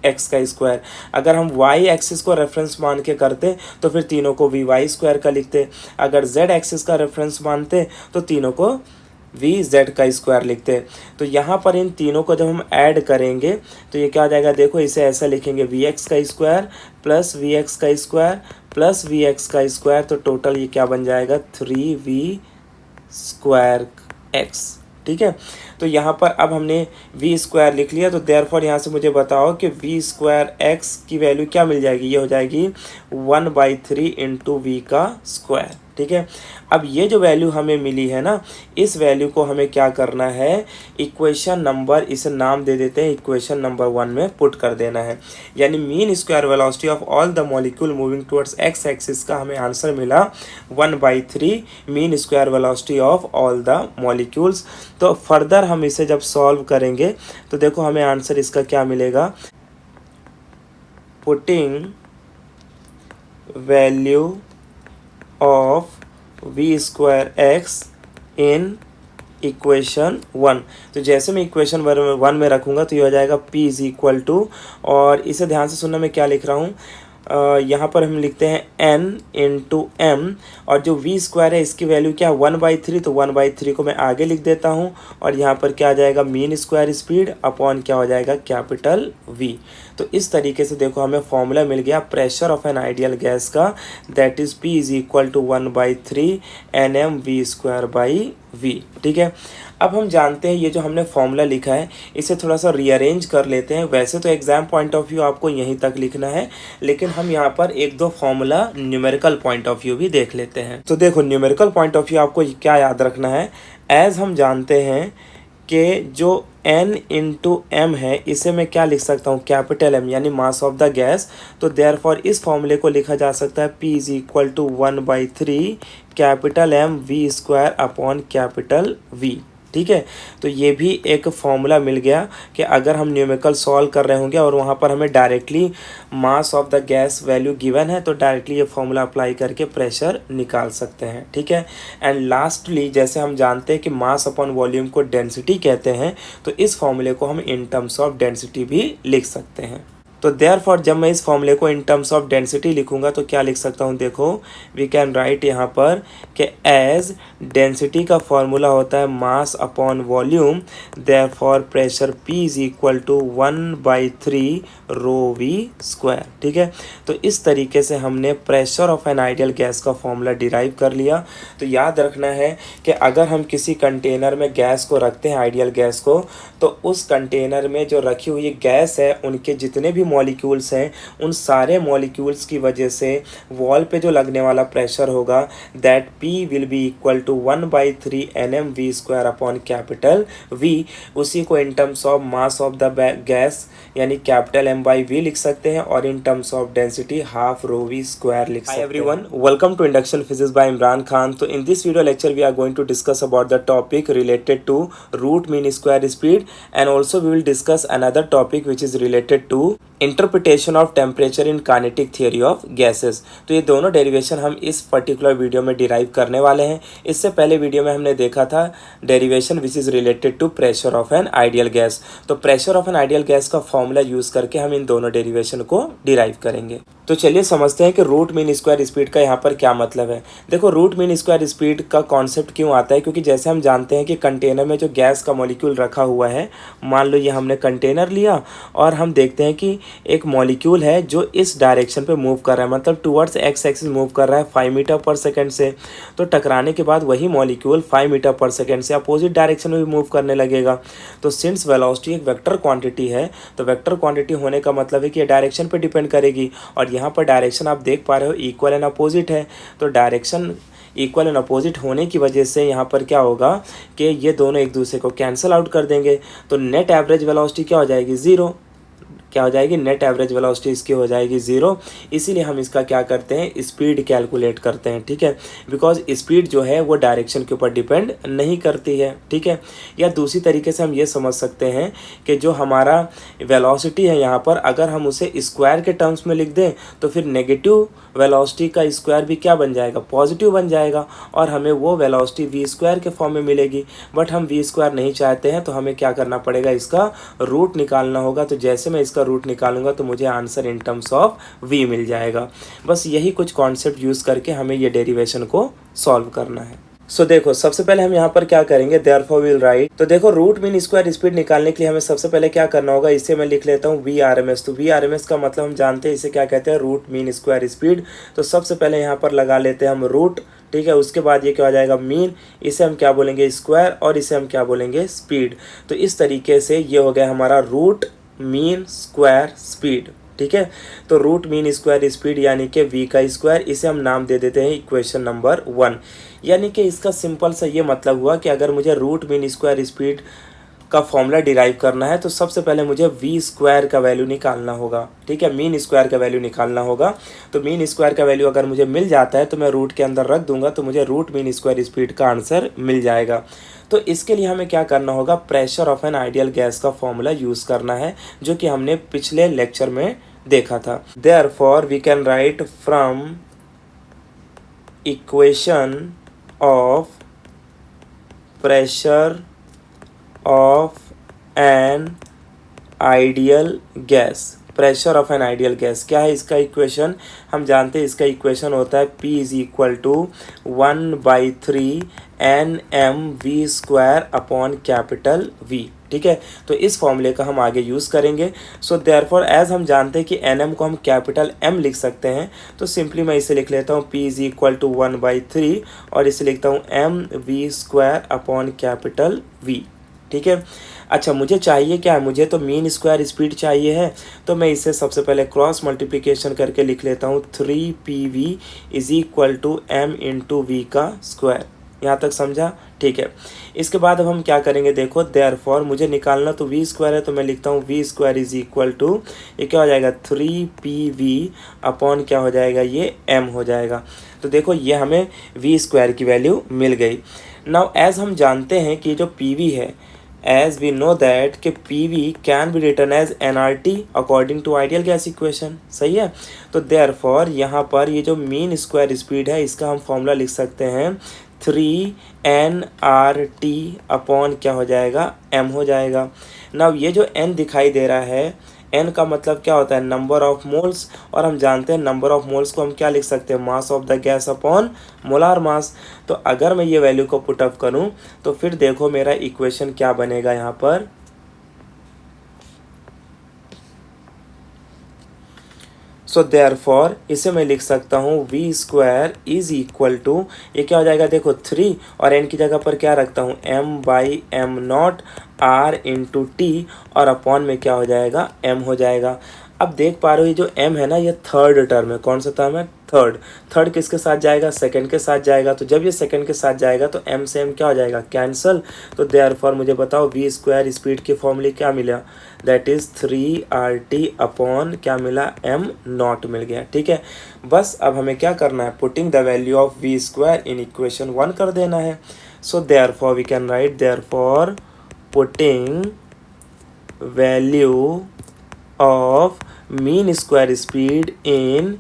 एक्स का स्क्वायर। अगर हम वाई एक्सिस को रेफरेंस मान के करते तो फिर तीनों को वी वाई स्क्वायर का लिखते, अगर जेड एक्सिस का रेफरेंस मानते तो तीनों को वी जेड का स्क्वायर लिखते। तो यहाँ पर इन तीनों को जब हम ऐड करेंगे तो ये क्या आ जाएगा, देखो इसे ऐसा लिखेंगे वी एक्स का स्क्वायर प्लस वी एक्स का स्क्वायर प्लस वी एक्स का स्क्वायर, तो टोटल ये क्या बन जाएगा, 3v स्क्वायर एक्स। ठीक है, तो यहाँ पर अब हमने v स्क्वायर लिख लिया, तो देयरफॉर यहाँ से मुझे बताओ कि v स्क्वायर x की वैल्यू क्या मिल जाएगी, ये हो जाएगी 1/3 इंटू वी का स्क्वायर। ठीक है, अब ये जो वैल्यू हमें मिली है ना, इस वैल्यू को हमें क्या करना है, इक्वेशन नंबर, इसे नाम दे देते हैं, इक्वेशन नंबर 1 में पुट कर देना है। यानी mean square velocity of all the molecule moving towards X axis का हमें आंसर मिला 1/3 mean square velocity of all the molecules. तो फर्दर हम इसे जब सॉल्व करेंगे तो देखो हमें आंसर इसका क्या मिलेगा, putting value of v square x in equation 1। तो जैसे मैं इक्वेशन 1 में रखूँगा तो ये हो जाएगा P इज इक्वल टू, और इसे ध्यान से सुनना मैं क्या लिख रहा हूँ, यहाँ पर हम लिखते हैं n इंटू एम, और जो v स्क्वायर है इसकी वैल्यू क्या है 1/3, तो 1/3 को मैं आगे लिख देता हूँ, और यहाँ पर क्या आ जाएगा मीन स्क्वायर स्पीड अपॉन क्या हो जाएगा कैपिटल v। तो इस तरीके से देखो हमें फॉर्मूला मिल गया pressure of an ideal gas का, that is P is equal to 1/3 NM v square by v। ठीक है, अब हम जानते हैं ये जो हमने फॉर्मूला लिखा है इसे थोड़ा सा रीअरेंज कर लेते हैं। वैसे तो एग्जाम पॉइंट ऑफ व्यू आपको यहीं तक लिखना है, लेकिन हम यहाँ पर एक दो formula numerical point of view भी देख लेते हैं। तो देखो न्यूमेरिकल पॉइंट ऑफ व्यू आपको क्या याद रखना है, एज हम जानते हैं कि जो n इंटू एम है इसे मैं क्या लिख सकता हूँ कैपिटल M यानी मास ऑफ द गैस। तो देयरफॉर इस फॉर्मूले को लिखा जा सकता है P is equal to 1/3 capital M v square upon capital V। ठीक है, तो ये भी एक फॉर्मूला मिल गया कि अगर हम न्यूमेरिकल सॉल्व कर रहे होंगे और वहाँ पर हमें directly mass of the gas value given है तो डायरेक्टली ये फॉर्मूला अप्लाई करके प्रेशर निकाल सकते हैं। ठीक है, एंड लास्टली जैसे हम जानते हैं कि मास अपॉन वॉल्यूम को डेंसिटी कहते हैं, तो इस फॉर्मूले को हम इन टर्म्स ऑफ डेंसिटी भी लिख सकते हैं। तो देयरफॉर जब मैं इस फॉर्मूले को इन टर्म्स ऑफ डेंसिटी लिखूंगा तो क्या लिख सकता हूँ, देखो वी कैन राइट यहाँ पर कि एज डेंसिटी का फॉर्मूला होता है mass upon volume, therefore pressure P is equal to 1/3 rho V square. ठीक है, तो इस तरीके से हमने pressure of an ideal gas का फॉर्मूला डिराइव कर लिया। तो याद रखना है कि अगर हम किसी कंटेनर में गैस को रखते हैं आइडियल गैस को, तो उस कंटेनर में जो रखी हुई गैस है उनके जितने भी मॉलिक्यूल्स हैं उन सारे मॉलिक्यूल्स की वजह से वॉल पे जो लगने वाला प्रेशर होगा that P will be equal to 1/3 NM v square upon capital V। उसी को in terms of mass of the gas यानी कैपिटल M बाई V लिख सकते हैं, और in terms of density half rho V square लिख सकते हैं। Hi everyone, welcome to induction physics by Imran Khan. तो in this video lecture we are going to discuss about the topic related to root mean square speed, and also we will discuss another topic which is related to interpretation of temperature in kinetic theory of gases. तो ये दोनों derivation हम इस particular video में derive करने वाले हैं। इससे पहले वीडियो में हमने देखा था derivation which is related to pressure of an ideal gas. तो pressure of an ideal gas का फॉर्मूला यूज़ करके हम इन दोनों डेरिवेशन को डिराइव करेंगे। तो चलिए समझते हैं कि रूट मीन स्क्वायर स्पीड का यहाँ पर क्या मतलब है। देखो रूट मीन स्क्वायर स्पीड का कॉन्सेप्ट क्यों आता है, क्योंकि जैसे हम जानते हैं कि कंटेनर में जो गैस का मॉलिक्यूल रखा हुआ है, मान लो ये हमने कंटेनर लिया और हम देखते हैं कि एक मॉलिक्यूल है जो इस डायरेक्शन पे मूव कर रहा है, मतलब टुवर्ड्स एक्स एक्सिस मूव कर रहा है 5 मीटर पर सेकंड से। तो टकराने के बाद वही मॉलिक्यूल 5 मीटर पर सेकंड से अपोजिट डायरेक्शन में भी मूव करने लगेगा। तो सिंस वेलोसिटी एक वेक्टर क्वांटिटी है, तो वेक्टर क्वांटिटी होने का मतलब है कि ये डायरेक्शन पे डिपेंड करेगी, और यहाँ पर डायरेक्शन आप देख पा रहे हो इक्वल एंड अपोजिट है। तो डायरेक्शन इक्वल एंड अपोजिट होने की वजह से यहाँ पर क्या होगा कि ये दोनों एक दूसरे को कैंसिल आउट कर देंगे। तो नेट एवरेज वेलोसिटी क्या हो जाएगी, ज़ीरो। क्या हो जाएगी, नेट एवरेज वेलोसिटी इसकी हो जाएगी ज़ीरो। इसीलिए हम इसका क्या करते हैं, स्पीड कैलकुलेट करते हैं। ठीक है, बिकॉज स्पीड जो है वो डायरेक्शन के ऊपर डिपेंड नहीं करती है। ठीक है, या दूसरी तरीके से हम ये समझ सकते हैं कि जो हमारा वेलोसिटी है यहाँ पर, अगर हम उसे स्क्वायर के टर्म्स में लिख दें तो फिर नेगेटिव वेलोसिटी का स्क्वायर भी क्या बन जाएगा, पॉजिटिव बन जाएगा, और हमें वो वेलोसिटी वी स्क्वायर के फॉर्म में मिलेगी। बट हम वी स्क्वायर नहीं चाहते हैं, तो हमें क्या करना पड़ेगा, इसका रूट निकालना होगा। तो जैसे मैं इसका रूट निकालूंगा तो मुझे answer in terms of v मिल जाएगा। बस यही कुछ कॉन्सेप्ट यूज़ करके हमें ये डेरिवेशन को सॉल्व करना है। सो देखो सबसे पहले हम यहाँ पर क्या करेंगे, देयरफॉर वी विल राइट। तो देखो रूट मीन स्क्वायर स्पीड निकालने के लिए हमें सबसे पहले क्या करना होगा, इसे मैं लिख लेता हूँ VRMS। तो VRMS का मतलब हम जानते हैं इसे क्या कहते हैं, रूट मीन स्क्वायर स्पीड। तो सबसे पहले यहाँ पर लगा लेते हैं हम रूट। ठीक है, उसके बाद ये क्या हो जाएगा मीन, इसे हम क्या बोलेंगे स्क्वायर, और इसे हम क्या बोलेंगे स्पीड। तो इस तरीके से ये हो गया हमारा रूट मीन स्क्वायर स्पीड। ठीक है, तो रूट मीन स्क्वायर स्पीड यानी कि v का स्क्वायर, इसे हम नाम दे देते हैं इक्वेशन नंबर 1। यानी कि इसका सिंपल सा ये मतलब हुआ कि अगर मुझे रूट मीन स्क्वायर स्पीड का फॉर्मूला डिराइव करना है तो सबसे पहले मुझे वी स्क्वायर का वैल्यू निकालना होगा। ठीक है, मीन स्क्वायर का वैल्यू निकालना होगा। तो मीन स्क्वायर का वैल्यू अगर मुझे मिल जाता है तो मैं रूट के अंदर रख दूंगा, तो मुझे रूट मीन स्क्वायर स्पीड का आंसर मिल जाएगा। तो इसके लिए हमें क्या करना होगा, pressure of an ideal gas का फॉर्मूला यूज़ करना है, जो कि हमने पिछले लेक्चर में देखा था। Therefore we can write from equation of pressure of an ideal gas. Pressure of an ideal gas क्या है इसका इक्वेशन, हम जानते हैं इसका इक्वेशन होता है P is equal to 1/3 NmV² upon capital V। ठीक है, तो इस फॉर्मूले का हम आगे यूज़ करेंगे। सो देयरफॉर एज हम जानते हैं कि Nm को हम कैपिटल M लिख सकते हैं, तो सिंपली मैं इसे लिख लेता हूँ P इज इक्वल टू 1/3 और इसे लिखता हूँ MV² अपॉन कैपिटल V। ठीक है, अच्छा मुझे चाहिए क्या है, मुझे तो मीन स्क्वायर स्पीड चाहिए है, तो मैं इसे सबसे पहले क्रॉस मल्टीप्लिकेशन करके लिख लेता हूँ 3PV is equal to M into V का स्क्वायर। यहाँ तक समझा? ठीक है, इसके बाद अब हम क्या करेंगे, देखो देयरफॉर मुझे निकालना तो V² है, तो मैं लिखता हूँ V² इज इक्वल टू, ये क्या हो जाएगा 3PV अपॉन क्या हो जाएगा, ये M हो जाएगा। तो देखो ये हमें V² की वैल्यू मिल गई। नाउ एज हम जानते हैं कि जो PV है, as we know that कि PV can be written as nRT according to ideal gas equation। सही है, तो therefore यहाँ पर ये जो मीन स्क्वायर स्पीड है इसका हम फॉर्मूला लिख सकते हैं 3nRT अपॉन क्या हो जाएगा, m हो जाएगा। नाउ ये जो n दिखाई दे रहा है, n का मतलब क्या होता है, नंबर ऑफ मोल्स, और हम जानते हैं नंबर ऑफ मोल्स को हम क्या लिख सकते हैं, मास of the gas upon molar mass. तो अगर मैं ये वैल्यू को पुट अप करूं तो फिर देखो मेरा इक्वेशन क्या बनेगा यहाँ पर, सो देयरफॉर इसे मैं लिख सकता हूँ V² इज इक्वल टू, ये क्या हो जाएगा, देखो 3 और n की जगह पर क्या रखता हूँ M/m0 R इंटू T और अपॉन में क्या हो जाएगा, M हो जाएगा। अब देख पा रहे हो ये जो M है ना, ये थर्ड टर्म है। कौन सा टर्म है, थर्ड किसके साथ जाएगा, सेकंड के साथ जाएगा। तो जब ये सेकंड के साथ जाएगा तो M से M क्या हो जाएगा, कैंसल। तो देयरफॉर मुझे बताओ V² स्पीड की फॉर्मूले क्या मिला, दैट इज 3RT अपॉन क्या मिला, M0 मिल गया। ठीक है, बस अब हमें क्या करना है, putting the value of V² in equation 1 कर देना है। So therefore we can write, therefore putting value of mean square speed in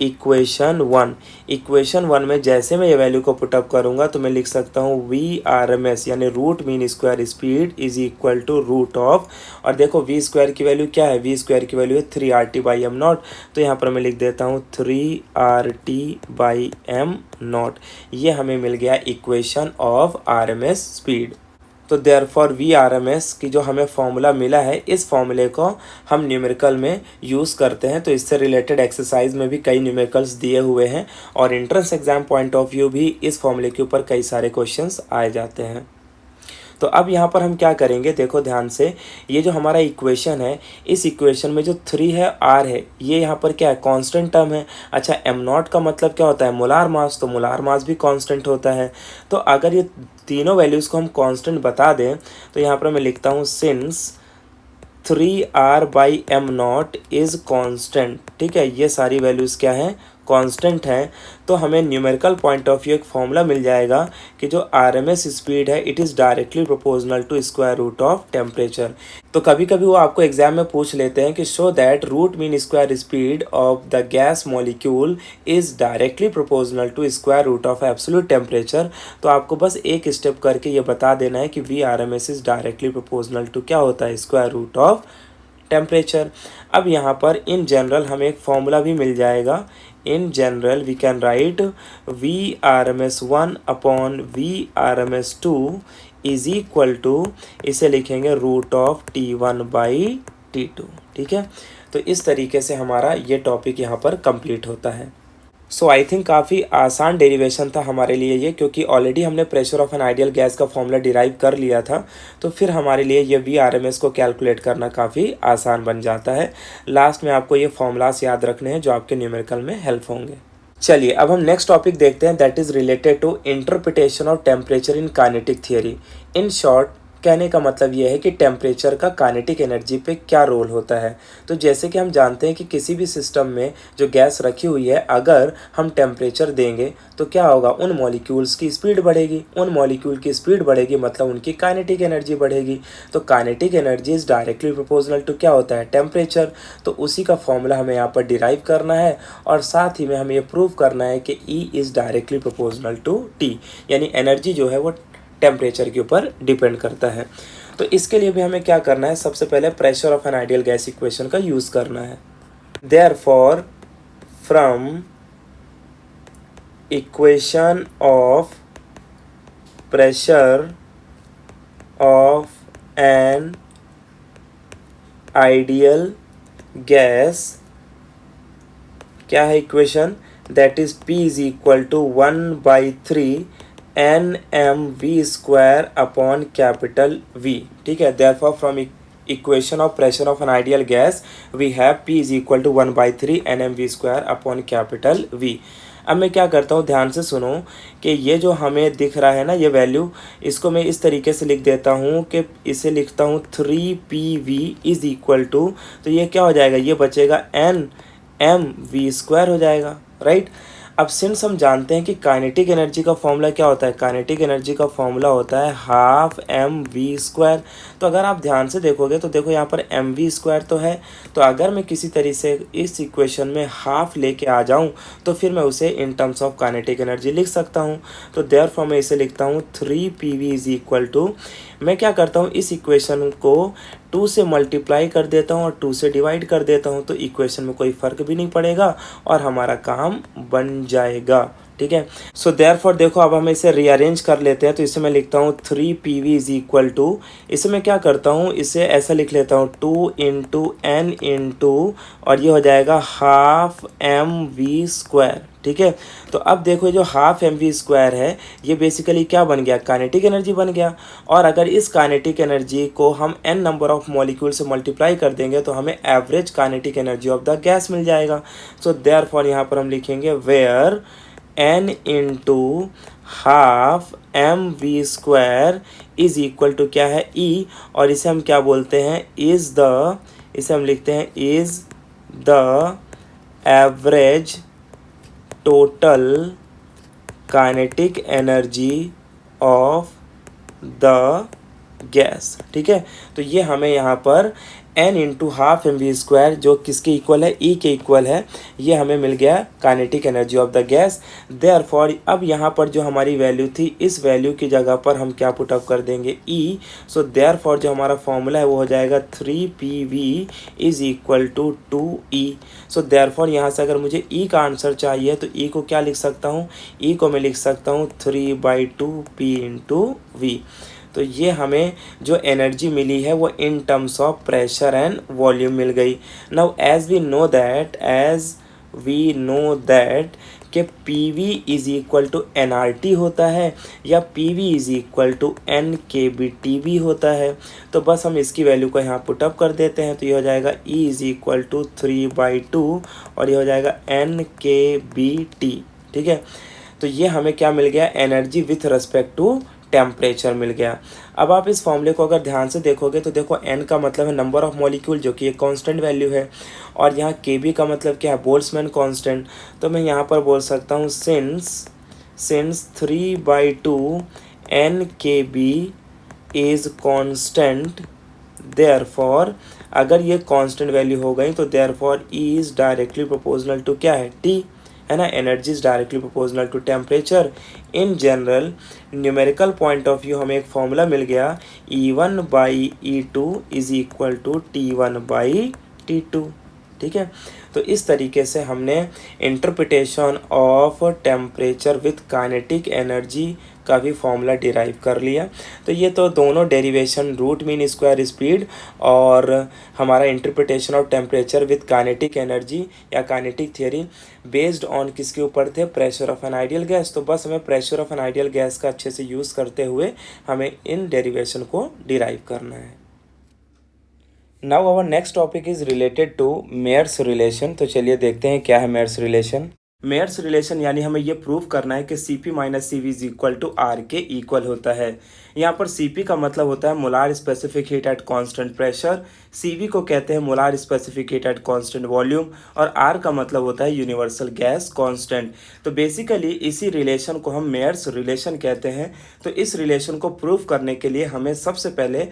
equation 1। Equation 1 में जैसे मैं ये वैल्यू को पुटअप करूँगा तो मैं लिख सकता हूँ VRMS यानी root mean square speed is equal to root of, और देखो V² की वैल्यू क्या है, V² की वैल्यू है 3RT/m0, तो यहाँ पर मैं लिख देता हूँ 3RT/m0। ये हमें मिल गया इक्वेशन ऑफ RMS स्पीड। तो देयरफॉर VRMS की जो हमें फॉर्मूला मिला है, इस फॉर्मूले को हम न्यूमेरिकल में यूज़ करते हैं। तो इससे रिलेटेड एक्सरसाइज में भी कई न्यूमेरिकल्स दिए हुए हैं और entrance exam point of view भी इस फॉर्मूले के ऊपर कई सारे क्वेश्चंस आए जाते हैं। तो अब यहाँ पर हम क्या करेंगे, देखो ध्यान से, ये जो हमारा इक्वेशन है, इस इक्वेशन में जो 3 है, R है, ये यहाँ पर क्या है, कांस्टेंट टर्म है। अच्छा M0 का मतलब क्या होता है, मोलार मास, तो मोलार मास भी कांस्टेंट होता है। तो अगर ये तीनों वैल्यूज़ को हम कांस्टेंट बता दें तो यहाँ पर मैं लिखता हूँ सिंस 3R/m0 इज़ कांस्टेंट। ठीक है, ये सारी वैल्यूज़ क्या हैं, कांस्टेंट है। तो हमें न्यूमेरिकल पॉइंट ऑफ व्यू एक फॉर्मूला मिल जाएगा कि जो RMS स्पीड है it is directly proportional to square root of temperature. तो कभी कभी वो आपको एग्जाम में पूछ लेते हैं कि show that root mean square speed of the gas molecule is directly proportional to square root of absolute temperature. तो आपको बस एक स्टेप करके ये बता देना है कि VRMS is directly proportional to क्या होता है, स्क्वायर रूट ऑफ टेम्परेचर। अब यहाँ पर इन जनरल हमें एक फॉर्मूला भी मिल जाएगा। In general we can write VRMS1 upon VRMS2 is equal to, इसे लिखेंगे रूट ऑफ T1/T2। ठीक है, तो इस तरीके से हमारा ये टॉपिक यहाँ पर कंप्लीट होता है। सो आई थिंक काफ़ी आसान डेरिवेशन था हमारे लिए ये, क्योंकि ऑलरेडी हमने pressure of an ideal gas का फॉर्मूला डिराइव कर लिया था। तो फिर हमारे लिए ये VRMS को कैलकुलेट करना काफ़ी आसान बन जाता है। लास्ट में आपको ये फॉर्मूलास याद रखने हैं जो आपके न्यूमेरिकल में हेल्प होंगे। चलिए अब हम नेक्स्ट टॉपिक देखते हैं, that is related to interpretation of temperature in kinetic theory. In short कहने का मतलब ये है कि टेम्परेचर का काइनेटिक एनर्जी पे क्या रोल होता है। तो जैसे कि हम जानते हैं कि किसी भी सिस्टम में जो गैस रखी हुई है, अगर हम टेम्परेचर देंगे तो क्या होगा, उन मॉलिक्यूल्स की स्पीड बढ़ेगी। उन मॉलिक्यूल की स्पीड बढ़ेगी मतलब उनकी काइनेटिक एनर्जी बढ़ेगी। तो kinetic energy is directly proportional to क्या होता है, टेम्परेचर। तो उसी का फॉर्मूला हमें यहाँ पर डिराइव करना है और साथ ही में हमें ये प्रूव करना है कि E is directly proportional to T, यानी एनर्जी जो है वो टेम्परेचर के ऊपर डिपेंड करता है। तो इसके लिए भी हमें क्या करना है, सबसे पहले pressure of an ideal gas equation का यूज़ करना है। Therefore from equation of pressure of an ideal gas, क्या है equation, that is P is equal to 1/3 nmv² upon capital V। ठीक है, therefore from equation of pressure of an ideal gas we have P is equal to 1/3 nmv² upon capital V। अब मैं क्या करता हूँ, ध्यान से सुनो कि ये जो हमें दिख रहा है ना, ये वैल्यू, इसको मैं इस तरीके से लिख देता हूँ कि इसे लिखता हूँ 3PV इज इक्वल टू, तो ये क्या हो जाएगा, ये बचेगा nmv² हो जाएगा, राइट। अब सिंस हम जानते हैं कि काइनेटिक एनर्जी का फॉर्मूला क्या होता है, काइनेटिक एनर्जी का फॉर्मूला होता है हाफ mv²। तो अगर आप ध्यान से देखोगे तो देखो यहाँ पर mv² तो है, तो अगर मैं किसी तरीके से इस इक्वेशन में हाफ लेके आ जाऊँ तो फिर मैं उसे इन टर्म्स ऑफ काइनेटिक एनर्जी लिख सकता हूँ। तो देयरफॉर मैं इसे लिखता हूँ 3PV इज इक्वल टू, मैं क्या करता हूँ, इस इक्वेशन को 2 से मल्टीप्लाई कर देता हूँ और 2 से डिवाइड कर देता हूँ, तो इक्वेशन में कोई फ़र्क भी नहीं पड़ेगा और हमारा काम बन जाएगा। ठीक है, सो देयरफॉर देखो अब हम इसे रीअरेंज कर लेते हैं। तो इसे मैं लिखता हूँ 3PV इज इक्वल टू, इसे मैं क्या करता हूँ, इसे ऐसा लिख लेता हूँ 2 × n × और ये हो जाएगा हाफ mv²। ठीक है, तो अब देखो जो हाफ mv² है ये बेसिकली क्या बन गया, काइनेटिक एनर्जी बन गया। और अगर इस काइनेटिक एनर्जी को हम n नंबर ऑफ मॉलिक्यूल से मल्टीप्लाई कर देंगे तो हमें average kinetic energy of the gas मिल जाएगा। सो देयरफॉर यहाँ पर हम लिखेंगे where n × half mv² is equal to क्या है, E, और इसे हम क्या बोलते हैं, इज द, इसे हम लिखते हैं is the average total kinetic energy of the gas. ठीक है, तो ये हमें यहाँ पर n × हाफ mv² जो किसके इक्वल है, E के इक्वल है, ये हमें मिल गया kinetic energy of the gas. Therefore अब यहाँ पर जो हमारी वैल्यू थी, इस वैल्यू की जगह पर हम क्या पुटअप कर देंगे, E। सो देयरफॉर जो हमारा फॉर्मूला है वो हो जाएगा 3PV is equal to 2E। So therefore यहाँ से अगर मुझे E का आंसर चाहिए तो E को क्या लिख सकता हूँ, E को मैं लिख सकता हूँ 3/2P × V। तो ये हमें जो एनर्जी मिली है वो in terms of pressure and volume मिल गई। Now as we know that कि PV is equal to nRT होता है या PV is equal to NKBTV होता है, तो बस हम इसकी वैल्यू को यहाँ पुटअप कर देते हैं। तो ये हो जाएगा E इज इक्वल टू 3/2 और ये हो जाएगा NKBT। ठीक है, तो ये हमें क्या मिल गया, energy with respect to temperature मिल गया। अब आप इस फॉर्मूले को अगर ध्यान से देखोगे तो देखो n का मतलब है नंबर ऑफ मॉलिक्यूल जो कि एक कांस्टेंट वैल्यू है, और यहाँ kb का मतलब क्या है, बोल्ट्जमैन कांस्टेंट। तो मैं यहाँ पर बोल सकता हूँ since 3/2 nkb is constant, therefore अगर ये कांस्टेंट वैल्यू हो गई तो therefore E is directly proportional to क्या है, T, है ना, energy is directly proportional to temperature. In general numerical point of view हमें एक फॉर्मूला मिल गया, E1/E2 is equal to T1/T2। ठीक है, तो इस तरीके से हमने interpretation of temperature with kinetic energy का भी फॉर्मूला डिराइव कर लिया। तो ये तो दोनों derivation root mean square speed और हमारा interpretation of temperature with kinetic energy या काइनेटिक थियरी बेस्ड ऑन किसके ऊपर थे, pressure of an ideal gas. तो बस हमें pressure of an ideal gas का अच्छे से यूज़ करते हुए हमें इन डेरिवेशन को डिराइव करना है। Now our next topic is related to Mayer's relation. तो चलिए देखते हैं क्या है मेयर्स रिलेशन। मेयर्स रिलेशन यानी हमें ये प्रूव करना है कि Cp - Cv is equal to R के इक्वल होता है। यहाँ पर Cp का मतलब होता है molar specific heat at constant pressure, Cv को कहते हैं molar specific heat at constant volume, और R का मतलब होता है यूनिवर्सल गैस कांस्टेंट। तो बेसिकली इसी रिलेशन को हम मेयर्स रिलेशन कहते हैं। तो इस रिलेशन को प्रूव करने के लिए हमें सबसे पहले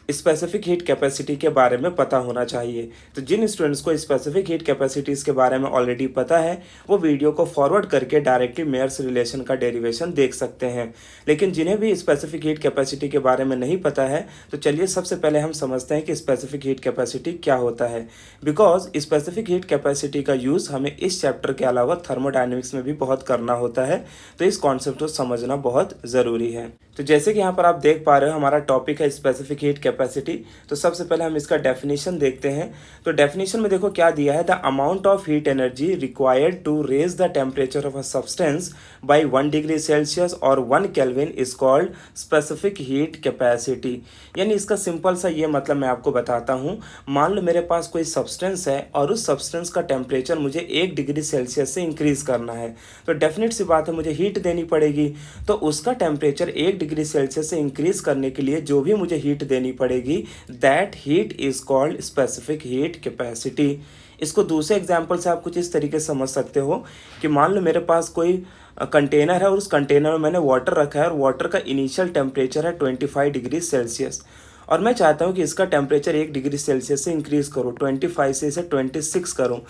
स्पेसिफिक हीट कैपेसिटी के बारे में पता होना चाहिए। तो जिन स्टूडेंट्स को स्पेसिफिक हीट कैपेसिटीज़ के बारे में ऑलरेडी पता है वो वीडियो को फॉरवर्ड करके डायरेक्टली मेयर्स रिलेशन का डेरिवेशन देख सकते हैं। लेकिन जिन्हें भी स्पेसिफिक हीट कैपेसिटी के बारे में नहीं पता है तो चलिए सबसे पहले हम समझते हैं कि स्पेसिफिक हीट कैपेसिटी क्या होता है। बिकॉज स्पेसिफिक हीट कैपेसिटी का यूज़ हमें इस चैप्टर के अलावा थर्मोडायनेमिक्स में भी बहुत करना होता है, तो इस कॉन्सेप्ट को समझना बहुत ज़रूरी है। तो जैसे कि यहाँ पर आप देख पा रहे हो हमारा टॉपिक है स्पेसिफिक हीट कैपेसिटी। तो सबसे पहले हम इसका डेफिनेशन देखते हैं। तो डेफिनेशन में देखो क्या दिया है, the amount of heat energy required to raise the temperature of a substance by 1 degree Celsius और 1 Kelvin is called specific heat capacity. यानी इसका सिंपल सा ये मतलब मैं आपको बताता हूँ। मान लो मेरे पास कोई सब्सटेंस है और उस सब्सटेंस का टेम्परेचर मुझे 1 डिग्री सेल्सियस से इंक्रीज करना है, तो डेफिनेट सी बात है मुझे हीट देनी पड़ेगी। तो उसका टेम्परेचर 1 डिग्री सेल्सियस से इंक्रीज करने के लिए जो भी मुझे हीट देनी पड़ेगी that heat is called specific heat capacity. इसको दूसरे एग्जाम्पल से आप कुछ इस तरीके से समझ सकते हो कि मान लो मेरे पास कोई कंटेनर है और उस कंटेनर में मैंने वाटर रखा है और वाटर का इनिशियल टेम्परेचर है 25 डिग्री सेल्सियस और मैं चाहता हूँ कि इसका टेम्परेचर 1 डिग्री सेल्सियस से इंक्रीज़ करूँ, 25 से इसे 26 करूँ।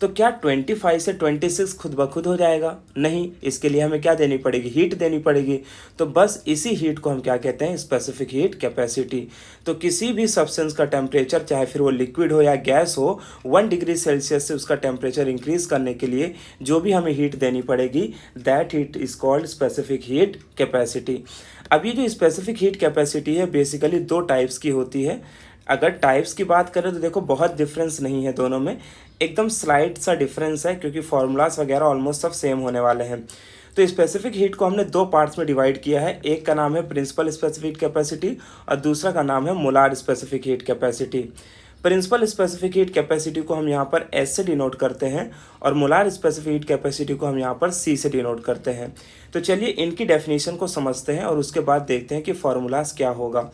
तो क्या 25 से 26 खुद ब खुद हो जाएगा? नहीं, इसके लिए हमें क्या देनी पड़ेगी? हीट देनी पड़ेगी। तो बस इसी हीट को हम क्या कहते हैं? Specific heat capacity. तो किसी भी सब्सटेंस का टेम्परेचर, चाहे फिर वो लिक्विड हो या गैस हो, 1 डिग्री सेल्सियस से उसका टेम्परेचर इंक्रीज़ करने के लिए जो भी हमें हीट देनी पड़ेगी that heat is called specific heat capacity. अब ये जो स्पेसिफिक हीट कैपेसिटी है बेसिकली 2 टाइप्स की होती है। अगर टाइप्स की बात करें तो देखो बहुत डिफरेंस नहीं है दोनों में, एकदम स्लाइट सा डिफरेंस है क्योंकि फॉर्मूलाज वगैरह ऑलमोस्ट सब सेम होने वाले हैं। तो स्पेसिफिक हीट को हमने 2 पार्ट्स में डिवाइड किया है। एक का नाम है प्रिंसिपल स्पेसिफिक कैपेसिटी और दूसरा का नाम है molar specific heat capacity. Principal specific heat capacity को हम यहाँ पर एस से डिनोट करते हैं और मोलार स्पेसिफिक हीट कैपेसिटी को हम यहाँ पर सी से डिनोट करते हैं। तो चलिए इनकी डेफिनेशन को समझते हैं और उसके बाद देखते हैं कि फॉर्मूलाज क्या होगा।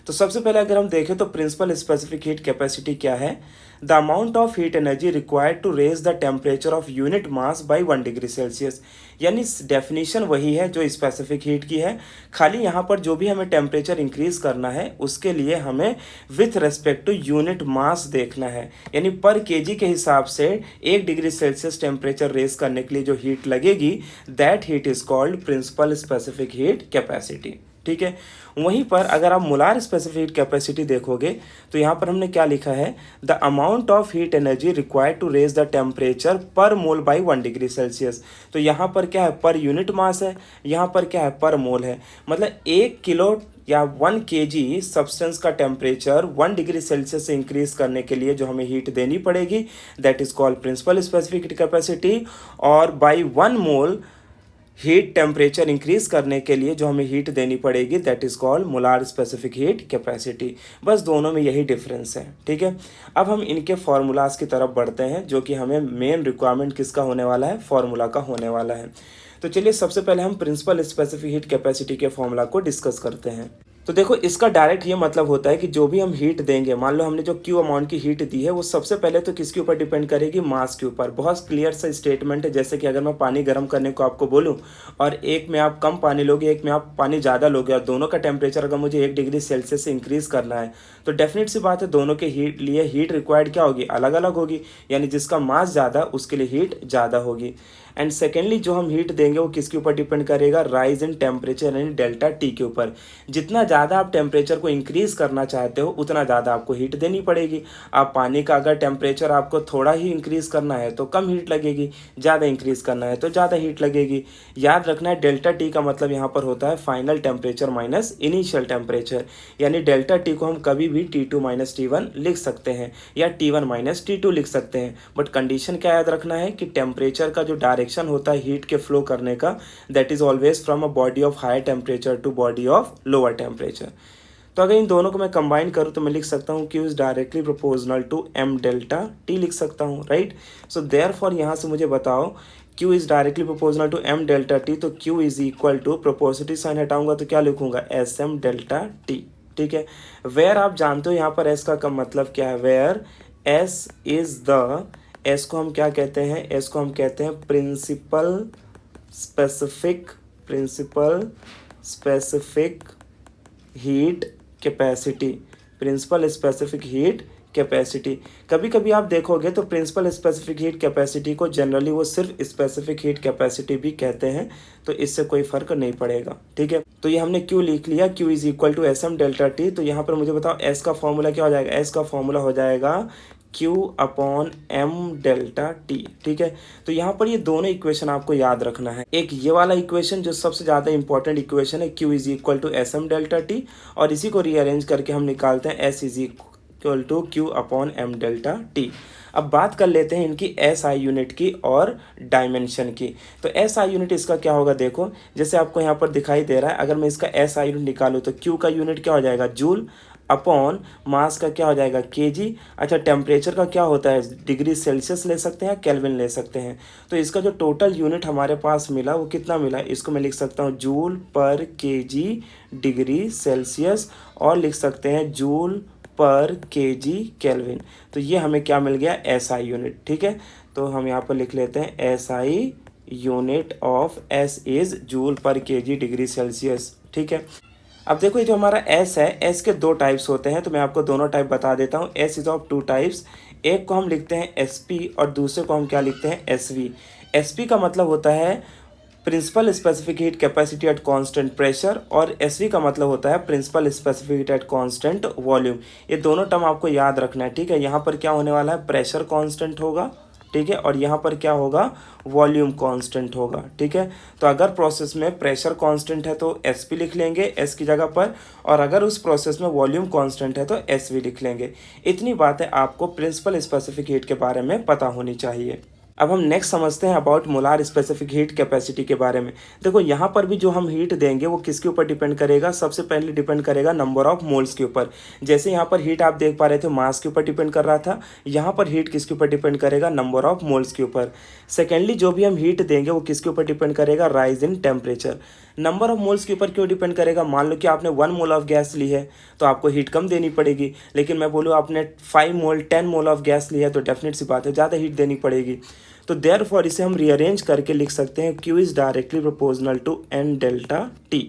तो सबसे पहले अगर हम देखें तो प्रिंसिपल स्पेसिफिक हीट कैपेसिटी क्या है? The amount of heat energy required to raise the temperature of unit mass by 1 degree Celsius. यानी डेफिनेशन वही है जो स्पेसिफिक हीट की है, खाली यहाँ पर जो भी हमें टेम्परेचर इंक्रीज करना है उसके लिए हमें with respect to unit mass देखना है। यानी पर केजी के हिसाब से 1 डिग्री सेल्सियस टेम्परेचर रेज करने के लिए जो हीट लगेगी that heat is called principal specific heat capacity. ठीक है। वहीं पर अगर आप मोलार स्पेसिफिक कैपेसिटी देखोगे तो यहाँ पर हमने क्या लिखा है? The amount of heat energy required to raise the temperature per mole bye 1 degree Celsius. तो यहाँ पर क्या है? पर यूनिट मास है, यहाँ पर क्या है? पर मोल है। मतलब 1 किलो या 1 kg सब्सटेंस का टेम्परेचर 1 डिग्री सेल्सियस से इंक्रीज करने के लिए जो हमें हीट देनी पड़ेगी that is called principal specific heat capacity. और by 1 mole heat temperature increase करने के लिए जो हमें हीट देनी पड़ेगी that is called molar specific heat capacity. बस दोनों में यही डिफरेंस है। ठीक है। अब हम इनके फॉर्मूलाज की तरफ बढ़ते हैं जो कि हमें मेन रिक्वायरमेंट किसका होने वाला है? फॉर्मूला का होने वाला है। तो चलिए सबसे पहले हम प्रिंसिपल स्पेसिफिक हीट कैपेसिटी के फॉर्मूला को डिस्कस करते हैं। तो देखो इसका डायरेक्ट ये मतलब होता है कि जो भी हम हीट देंगे, मान लो हमने जो क्यू अमाउंट की हीट दी है वो सबसे पहले तो किसके ऊपर डिपेंड करेगी? मास के ऊपर। बहुत क्लियर सा स्टेटमेंट है। जैसे कि अगर मैं पानी गर्म करने को आपको बोलूं और एक में आप कम पानी लोगे, एक में आप पानी ज़्यादा लोगे और दोनों का टेम्परेचर अगर मुझे 1 डिग्री सेल्सियस से इंक्रीज़ करना है तो डेफिनेट सी बात है दोनों के लिए हीट रिक्वायर्ड क्या होगी? अलग अलग होगी। यानी जिसका मास ज़्यादा उसके लिए हीट ज़्यादा होगी। एंड सेकेंडली जो हम हीट देंगे वो किसके ऊपर डिपेंड करेगा? राइज इन टेम्परेचर यानी डेल्टा टी के ऊपर। जितना ज़्यादा आप टेम्परेचर को इंक्रीज करना चाहते हो उतना ज़्यादा आपको हीट देनी पड़ेगी। आप पानी का अगर टेम्परेचर आपको थोड़ा ही इंक्रीज करना है तो कम हीट लगेगी, ज़्यादा इंक्रीज करना है तो ज़्यादा हीट लगेगी। याद रखना है डेल्टा टी का मतलब यहाँ पर होता है final temperature minus initial temperature. यानी डेल्टा टी को हम कभी भी T2 माइनस T1 लिख सकते हैं या T1 माइनस T2 लिख सकते हैं। बट कंडीशन क्या याद रखना है कि टेम्परेचर का जो डायरेक्शन होता है हीट के फ्लो करने का that is always from a body of higher temperature to body of lower temperature. तो अगर इन दोनों को मैं कंबाइन करूँ तो मैं लिख सकता हूँ Q is directly proportional to m delta T लिख सकता हूँ, राइट। सो देयरफॉर यहाँ से मुझे बताओ Q is directly proportional to m delta T, तो Q is equal to proportionality sign हटाऊंगा तो क्या लिखूंगा? SM delta T। ठीक है। वेयर आप जानते हो यहाँ पर S का कम मतलब क्या है? Where S is the, S को हम क्या कहते हैं? S को हम कहते हैं principal specific heat capacity. Principal specific heat capacity. कभी कभी आप देखोगे तो प्रिंसिपल स्पेसिफिक हीट कैपेसिटी को जनरली वो सिर्फ स्पेसिफिक हीट कैपेसिटी भी कहते हैं, तो इससे कोई फर्क नहीं पड़ेगा, ठीक है। तो ये हमने क्यू लिख लिया, Q is equal to S M delta T. तो यहाँ पर मुझे बताओ एस का फॉर्मूला क्या हो जाएगा, एस का फॉर्मूला हो जाएगा Q upon M delta T, ठीक है। तो यहाँ पर ये दोनों इक्वेशन आपको याद रखना है। एक ये वाला इक्वेशन जो सबसे ज़्यादा इंपॉर्टेंट इक्वेशन है, Q is equal to S M delta T, और इसी को रीअरेंज करके हम निकालते हैं S is equal to Q upon M delta T. अब बात कर लेते हैं इनकी SI यूनिट की और डायमेंशन की। तो SI यूनिट इसका क्या होगा, देखो जैसे आपको यहाँ पर दिखाई दे रहा है, अगर मैं इसका SI यूनिट निकालूँ तो Q का यूनिट क्या हो जाएगा, जूल, अपॉन मास का क्या हो जाएगा, केजी। अच्छा, टेम्परेचर का क्या होता है, डिग्री सेल्सियस ले सकते हैं, केल्विन ले सकते हैं। तो इसका जो टोटल यूनिट हमारे पास मिला वो कितना मिला, इसको मैं लिख सकता हूँ जूल पर केजी डिग्री सेल्सियस, और लिख सकते हैं जूल पर केजी केल्विन। तो ये हमें क्या मिल गया, SI यूनिट, ठीक है। तो हम यहाँ पर लिख लेते हैं SI unit of S is joule पर केजी डिग्री सेल्सियस, ठीक है। अब देखो ये जो हमारा S है, S के दो टाइप्स होते हैं, तो मैं आपको दोनों टाइप बता देता हूँ। S is of two types, एक को हम लिखते हैं SP और दूसरे को हम क्या लिखते हैं, SV। SP का मतलब होता है principal specific heat capacity at constant pressure, और SV का मतलब होता है principal specific heat at constant volume. ये दोनों टर्म आपको याद रखना है, ठीक है। यहाँ पर क्या होने वाला है, प्रेशर कांस्टेंट होगा, ठीक है, और यहाँ पर क्या होगा, वॉल्यूम कांस्टेंट होगा, ठीक है। तो अगर प्रोसेस में प्रेशर कांस्टेंट है तो SP लिख लेंगे S की जगह पर, और अगर उस प्रोसेस में वॉल्यूम कांस्टेंट है तो SV लिख लेंगे। इतनी बातें आपको प्रिंसिपल स्पेसिफिक हीट के बारे में पता होनी चाहिए। अब हम नेक्स्ट समझते हैं about molar specific heat capacity के बारे में। देखो यहाँ पर भी जो हम हीट देंगे वो किसके ऊपर डिपेंड करेगा, सबसे पहले डिपेंड करेगा नंबर ऑफ मोल्स के ऊपर। जैसे यहाँ पर हीट आप देख पा रहे थे मास के ऊपर डिपेंड कर रहा था, यहाँ पर हीट किसके ऊपर डिपेंड करेगा, नंबर ऑफ मोल्स के ऊपर। सेकेंडली जो भी हम हीट देंगे वो किसके ऊपर डिपेंड करेगा, rise in temperature. Number of moles के ऊपर क्यों डिपेंड करेगा, मान लो कि आपने 1 मोल ऑफ गैस ली है तो आपको हीट कम देनी पड़ेगी, लेकिन मैं बोलूँ आपने 5 मोल 10 मोल ऑफ गैस ली है तो डेफिनेट सी बात है ज़्यादा हीट देनी पड़ेगी। तो देयरफॉर इसे हम रीअरेंज करके लिख सकते हैं Q is directly proportional to N delta T,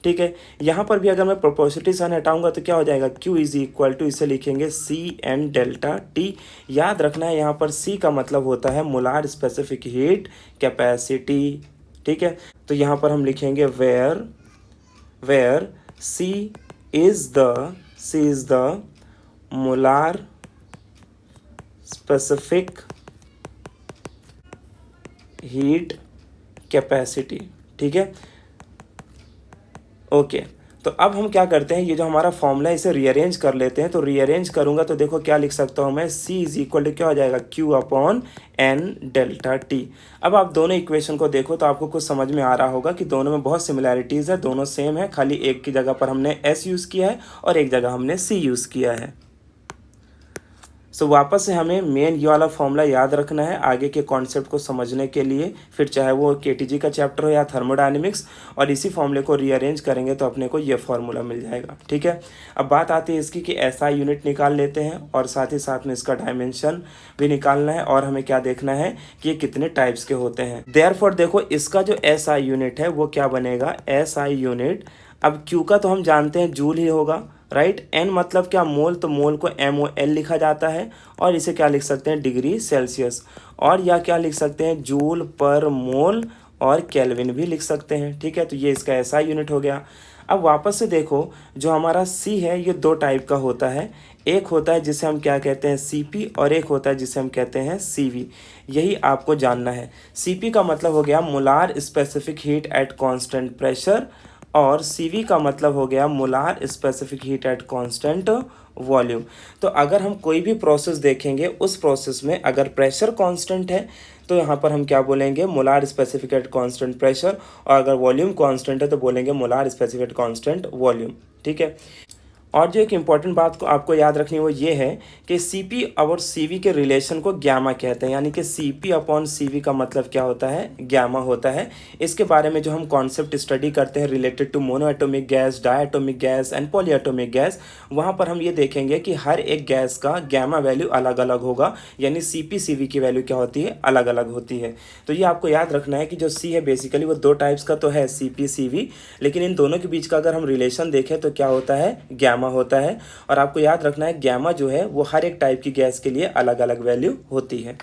ठीक है। यहाँ पर भी अगर मैं प्रोपोर्शनलिटी साइन हटाऊंगा तो क्या हो जाएगा, Q इज इक्वल टू, इसे लिखेंगे CN डेल्टा T। याद रखना है यहाँ पर C का मतलब होता है मोलार स्पेसिफिक हीट कैपेसिटी, ठीक है। तो यहाँ पर हम लिखेंगे where C is the molar specific heat capacity, ठीक है, ओके। तो अब हम क्या करते हैं, ये जो हमारा फॉर्मूला है इसे रीअरेंज कर लेते हैं। तो रीअरेंज करूंगा तो देखो क्या लिख सकता हूँ मैं, C इज इक्वल टू क्या हो जाएगा, Q upon N delta T। अब आप दोनों इक्वेशन को देखो तो आपको कुछ समझ में आ रहा होगा कि दोनों में बहुत सिमिलैरिटीज़ है, दोनों सेम है, खाली एक की जगह पर हमने S यूज़ किया है और एक जगह हमने C यूज़ किया है। सो वापस से हमें मेन ये वाला फॉर्मूला याद रखना है आगे के कॉन्सेप्ट को समझने के लिए, फिर चाहे वो KTG का चैप्टर हो या थर्मोडायनेमिक्स, और इसी फॉर्मूले को रीअरेंज करेंगे तो अपने को ये फॉर्मूला मिल जाएगा, ठीक है। अब बात आती है इसकी कि SI यूनिट निकाल लेते हैं और साथ ही साथ में इसका डायमेंशन भी निकालना है, और हमें क्या देखना है कि ये कितने टाइप्स के होते हैं। देयरफॉर देखो इसका जो SI यूनिट है वो क्या बनेगा, SI यूनिट, अब Q का तो हम जानते हैं जूल ही होगा, राइट। N मतलब क्या, मोल, तो मोल को MOL लिखा जाता है, और इसे क्या लिख सकते हैं, डिग्री सेल्सियस, और या क्या लिख सकते हैं, जूल पर मोल, और केल्विन भी लिख सकते हैं, ठीक है। तो ये इसका SI यूनिट हो गया। अब वापस से देखो जो हमारा C है ये दो टाइप का होता है, एक होता है जिसे हम क्या कहते हैं CP, और एक होता है जिसे हम कहते हैं CV। यही आपको जानना है। CP का मतलब हो गया molar specific heat at constant pressure, और CV का मतलब हो गया molar specific heat at constant volume. तो अगर हम कोई भी प्रोसेस देखेंगे उस प्रोसेस में अगर प्रेशर कांस्टेंट है तो यहाँ पर हम क्या बोलेंगे, molar specific at constant pressure, और अगर वॉल्यूम कांस्टेंट है तो बोलेंगे molar specific at constant volume, ठीक है। और जो एक इम्पॉर्टेंट बात को आपको याद रखनी है वो ये है कि CP और CV के रिलेशन को गैमा कहते हैं, यानी कि CP अपॉन CV का मतलब क्या होता है, गैमा होता है। इसके बारे में जो हम कॉन्सेप्ट स्टडी करते हैं related to monoatomic gas, diatomic gas and polyatomic gas, वहाँ पर हम ये देखेंगे कि हर एक गैस का गैमा वैल्यू अलग अलग होगा, यानी CP CV की वैल्यू क्या होती है, अलग अलग होती है। तो ये आपको याद रखना है कि जो C है बेसिकली वो दो टाइप्स का तो है, CP CV, लेकिन इन दोनों के बीच का अगर हम रिलेशन देखें तो क्या होता है, गैमा गैमा होता है। और आपको याद रखना है गैमा जो है वो हर एक टाइप की गैस के लिए अलग अलग वैल्यू होती है।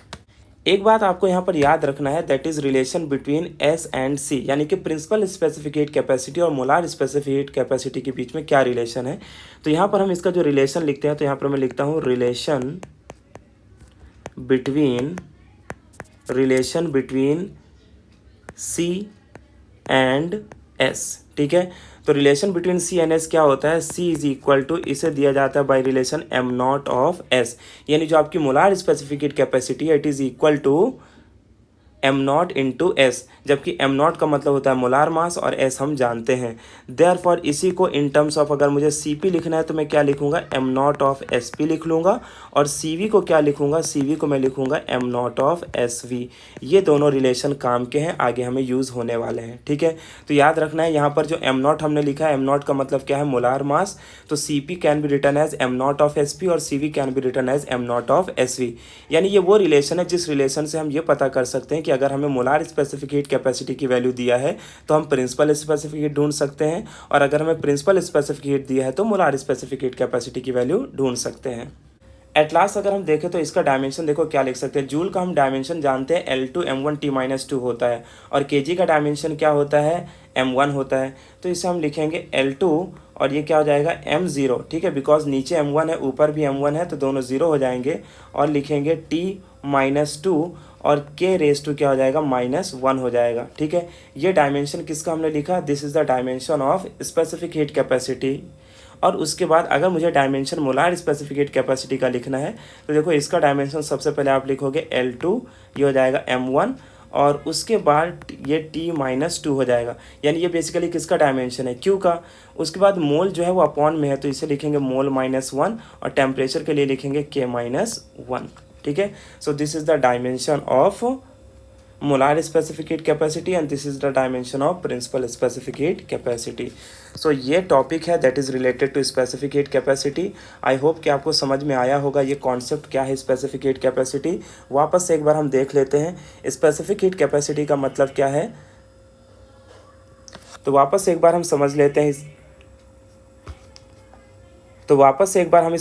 एक बात आपको यहाँ पर याद रखना है, that is relation between S and C, यानी कि प्रिंसिपल स्पेसिफिक हीट कैपेसिटी और मोलार स्पेसिफिक हीट कैपेसिटी के बीच में क्या रिलेशन है। तो यहाँ पर हम इसका जो रिलेशन लिखते हैं, तो यहाँ पर मैं लिखता हूँ relation between C and S. ठीक है, तो relation between C and S क्या होता है, सी इज इक्वल टू, इसे दिया जाता है by relation M not of S, यानी जो आपकी मोलार स्पेसिफिक हीट कैपेसिटी है it is equal to M naught into S, जबकि एम नॉट का मतलब होता है मोलार मास और एस हम जानते हैं। देयरफॉर इसी को इन टर्म्स ऑफ अगर मुझे सी पी लिखना है तो मैं क्या लिखूंगा, am not of S P लिख लूँगा, और सी वी को क्या लिखूंगा, सी वी को मैं लिखूंगा am not of S we. ये दोनों रिलेशन काम के हैं, आगे हमें यूज़ होने वाले हैं। ठीक है, तो याद रखना है यहाँ पर जो एम नॉट हमने लिखा है, एम नॉट का मतलब क्या है, मोलार मास, तो C P can be written as M not of S P और C V can be written as M not of S V. यानी ये वो रिलेशन है जिस रिलेशन से हम ये पता कर सकते हैं कि अगर हमें मोलार स्पेसिफिक हीट कैपेसिटी की वैल्यू दिया है तो हम प्रिंसिपल स्पेसिफिक हीट ढूंढ सकते हैं, और अगर हमें प्रिंसिपल स्पेसिफिक हीट दिया है तो मोलार स्पेसिफिक हीट कैपेसिटी की वैल्यू ढूंढ सकते हैं। एट लास्ट अगर हम देखें तो इसका डायमेंशन देखो क्या लिख सकते हैं, जूल का हम डायमेंशन जानते हैं L2m1T-2 होता है, और केजी का डायमेंशन क्या होता है, m1 होता है। तो इसे हम लिखेंगे L2 और ये क्या हो जाएगा m0। ठीक है, बिकॉज नीचे m1 है ऊपर भी m1 है तो दोनों ज़ीरो हो जाएंगे, और लिखेंगे T-2 और k रेस टू क्या हो जाएगा, -1 हो जाएगा। ठीक है, ये डायमेंशन किसका हमने लिखा, this is the dimension of specific heat capacity. और उसके बाद अगर मुझे dimension molar specific heat capacity का लिखना है तो देखो इसका डायमेंशन सबसे पहले आप लिखोगे L2, ये हो जाएगा m1, और उसके बाद ये T-2 हो जाएगा, यानी ये बेसिकली किसका डायमेंशन है, Q का। उसके बाद मोल जो है वो अपॉन में है तो इसे लिखेंगे मोल -1, और टेम्परेचर के लिए लिखेंगे K-1। ठीक है, so this is the dimension of molar specific heat capacity and this is the dimension of principal specific heat capacity. So ये टॉपिक है that is related to specific heat capacity. I hope कि आपको समझ में आया होगा ये concept क्या है स्पेसिफिक हीट कैपेसिटी। वापस से एक बार हम देख लेते हैं स्पेसिफिक हीट कैपेसिटी का मतलब क्या है, तो वापस से एक बार हम समझ लेते हैं इस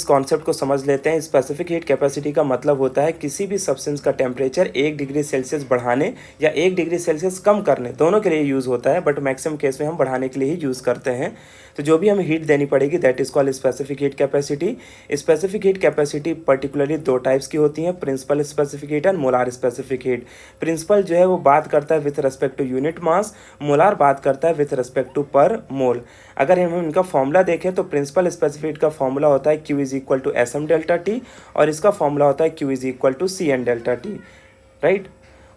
कॉन्सेप्ट को समझ लेते हैं। स्पेसिफिक हीट कैपेसिटी का मतलब होता है किसी भी सब्सटेंस का टेम्परेचर 1 डिग्री सेल्सियस बढ़ाने या 1 डिग्री सेल्सियस कम करने, दोनों के लिए यूज़ होता है, बट मैक्सिमम केस में हम बढ़ाने के लिए ही यूज़ करते हैं। तो जो भी हमें हीट देनी पड़ेगी that is called specific heat capacity. Specific heat capacity particularly 2 types की होती हैं, principal specific heat and molar specific heat. Principal जो है वो बात करता है with respect to unit mass, molar बात करता है विथ रेस्पेक्ट टू पर मोल। अगर हम इनका फॉर्मूला देखें तो प्रिंसिपल स्पेसिफिक हीट का फॉर्मूला होता है Q is equal to SM delta T, और इसका फॉर्मूला होता है Q is equal to CN delta T, right.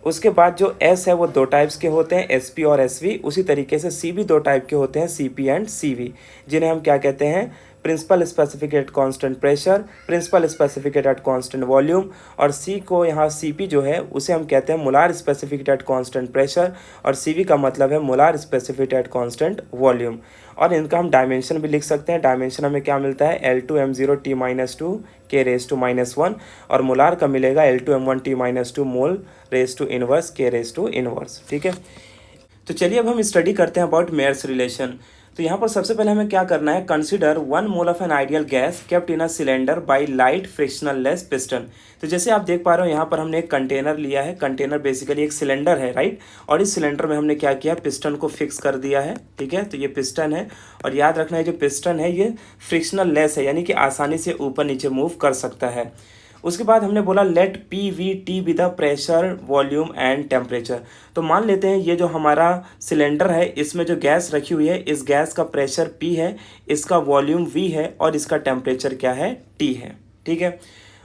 उसके बाद जो S है वो 2 टाइप्स के होते हैं, SP और SV। उसी तरीके से C भी 2 टाइप के होते हैं, CP एंड CV, जिन्हें हम क्या कहते हैं, principal specific at constant pressure, principal specific at constant volume, और C को यहाँ CP जो है उसे हम कहते हैं molar specific at constant pressure, और CV का मतलब है molar specific at constant volume. और इनका हम डायमेंशन भी लिख सकते हैं, डायमेंशन हमें क्या मिलता है, L2m0 T-2 K raise to -1, और मोलार का मिलेगा L2m1 T-2 mole raise to inverse K raise to inverse. ठीक है, तो चलिए अब हम स्टडी करते हैं अबाउट मेयर्स रिलेशन। तो यहाँ पर सबसे पहले हमें क्या करना है, consider 1 mole of an ideal gas kept in a cylinder by light frictional less piston. तो जैसे आप देख पा रहे हो यहाँ पर हमने एक कंटेनर लिया है, कंटेनर बेसिकली एक सिलेंडर है, राइट, और इस सिलेंडर में हमने क्या किया, पिस्टन को फिक्स कर दिया है। ठीक है, तो ये पिस्टन है, और याद रखना है जो पिस्टन है ये फ्रिक्शनल लेस है, यानी कि आसानी से ऊपर नीचे मूव कर सकता है। उसके बाद हमने बोला let PVT be the pressure volume and temperature. तो मान लेते हैं ये जो हमारा सिलेंडर है इसमें जो गैस रखी हुई है, इस गैस का प्रेशर P है, इसका वॉल्यूम V है, और इसका टेम्परेचर क्या है, T है। ठीक है,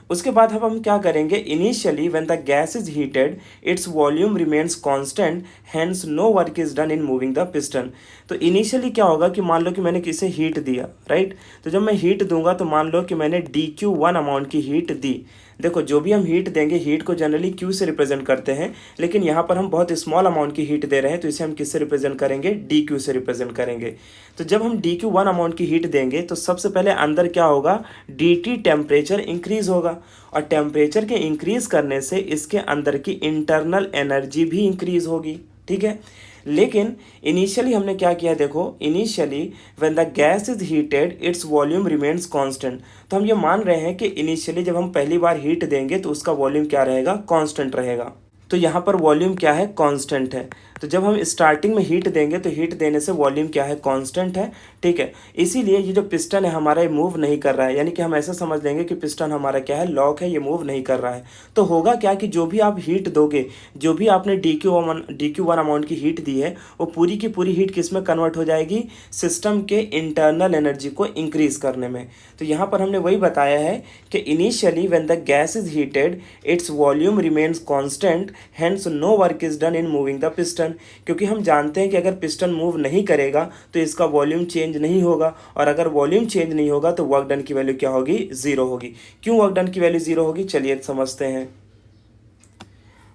उसके बाद अब हम क्या करेंगे, initially when the gas is heated its volume remains constant, hence no work is done in moving the piston. तो इनिशियली क्या होगा कि मान लो कि मैंने किसे हीट दिया, राइट, तो जब मैं हीट दूंगा तो मान लो कि मैंने dQ1 अमाउंट की हीट दी। देखो जो भी हम हीट देंगे, हीट को जनरली Q से रिप्रेजेंट करते हैं, लेकिन यहाँ पर हम बहुत स्मॉल अमाउंट की हीट दे रहे हैं तो इसे हम किससे रिप्रेजेंट करेंगे, dQ से रिप्रेजेंट करेंगे। तो जब हम dQ1 अमाउंट की हीट देंगे तो सबसे पहले अंदर क्या होगा, dt टेम्परेचर इंक्रीज होगा, और टेम्परेचर के इंक्रीज करने से इसके अंदर की इंटरनल एनर्जी भी इंक्रीज होगी। ठीक है, लेकिन इनिशियली हमने क्या किया, देखो initially when the gas is heated its volume remains constant. तो हम ये मान रहे हैं कि इनिशियली जब हम पहली बार हीट देंगे तो उसका वॉल्यूम क्या रहेगा, कांस्टेंट रहेगा। तो यहाँ पर वॉल्यूम क्या है, कांस्टेंट है। तो जब हम स्टार्टिंग में हीट देंगे तो हीट देने से वॉल्यूम क्या है, कांस्टेंट है, ठीक है। इसीलिए ये जो पिस्टन है हमारा ये मूव नहीं कर रहा है, यानी कि हम ऐसा समझ लेंगे कि पिस्टन हमारा क्या है, लॉक है, ये मूव नहीं कर रहा है। तो होगा क्या कि जो भी आप हीट दोगे, जो भी आपने DQ1 अमाउंट की हीट दी है, वो पूरी की पूरी हीट किस में कन्वर्ट हो जाएगी, सिस्टम के इंटरनल एनर्जी को इंक्रीज करने में। तो यहाँ पर हमने वही बताया है कि initially when the gas is heated its volume remains constant, hence no work is done in moving the piston. क्योंकि हम जानते हैं कि अगर पिस्टन मूव नहीं करेगा तो इसका वॉल्यूम चेंज नहीं होगा, और अगर वॉल्यूम चेंज नहीं होगा तो वर्क डन की वैल्यू क्या होगी, जीरो होगी। क्यों वर्क डन की वैल्यू जीरो होगी, चलिए समझते हैं।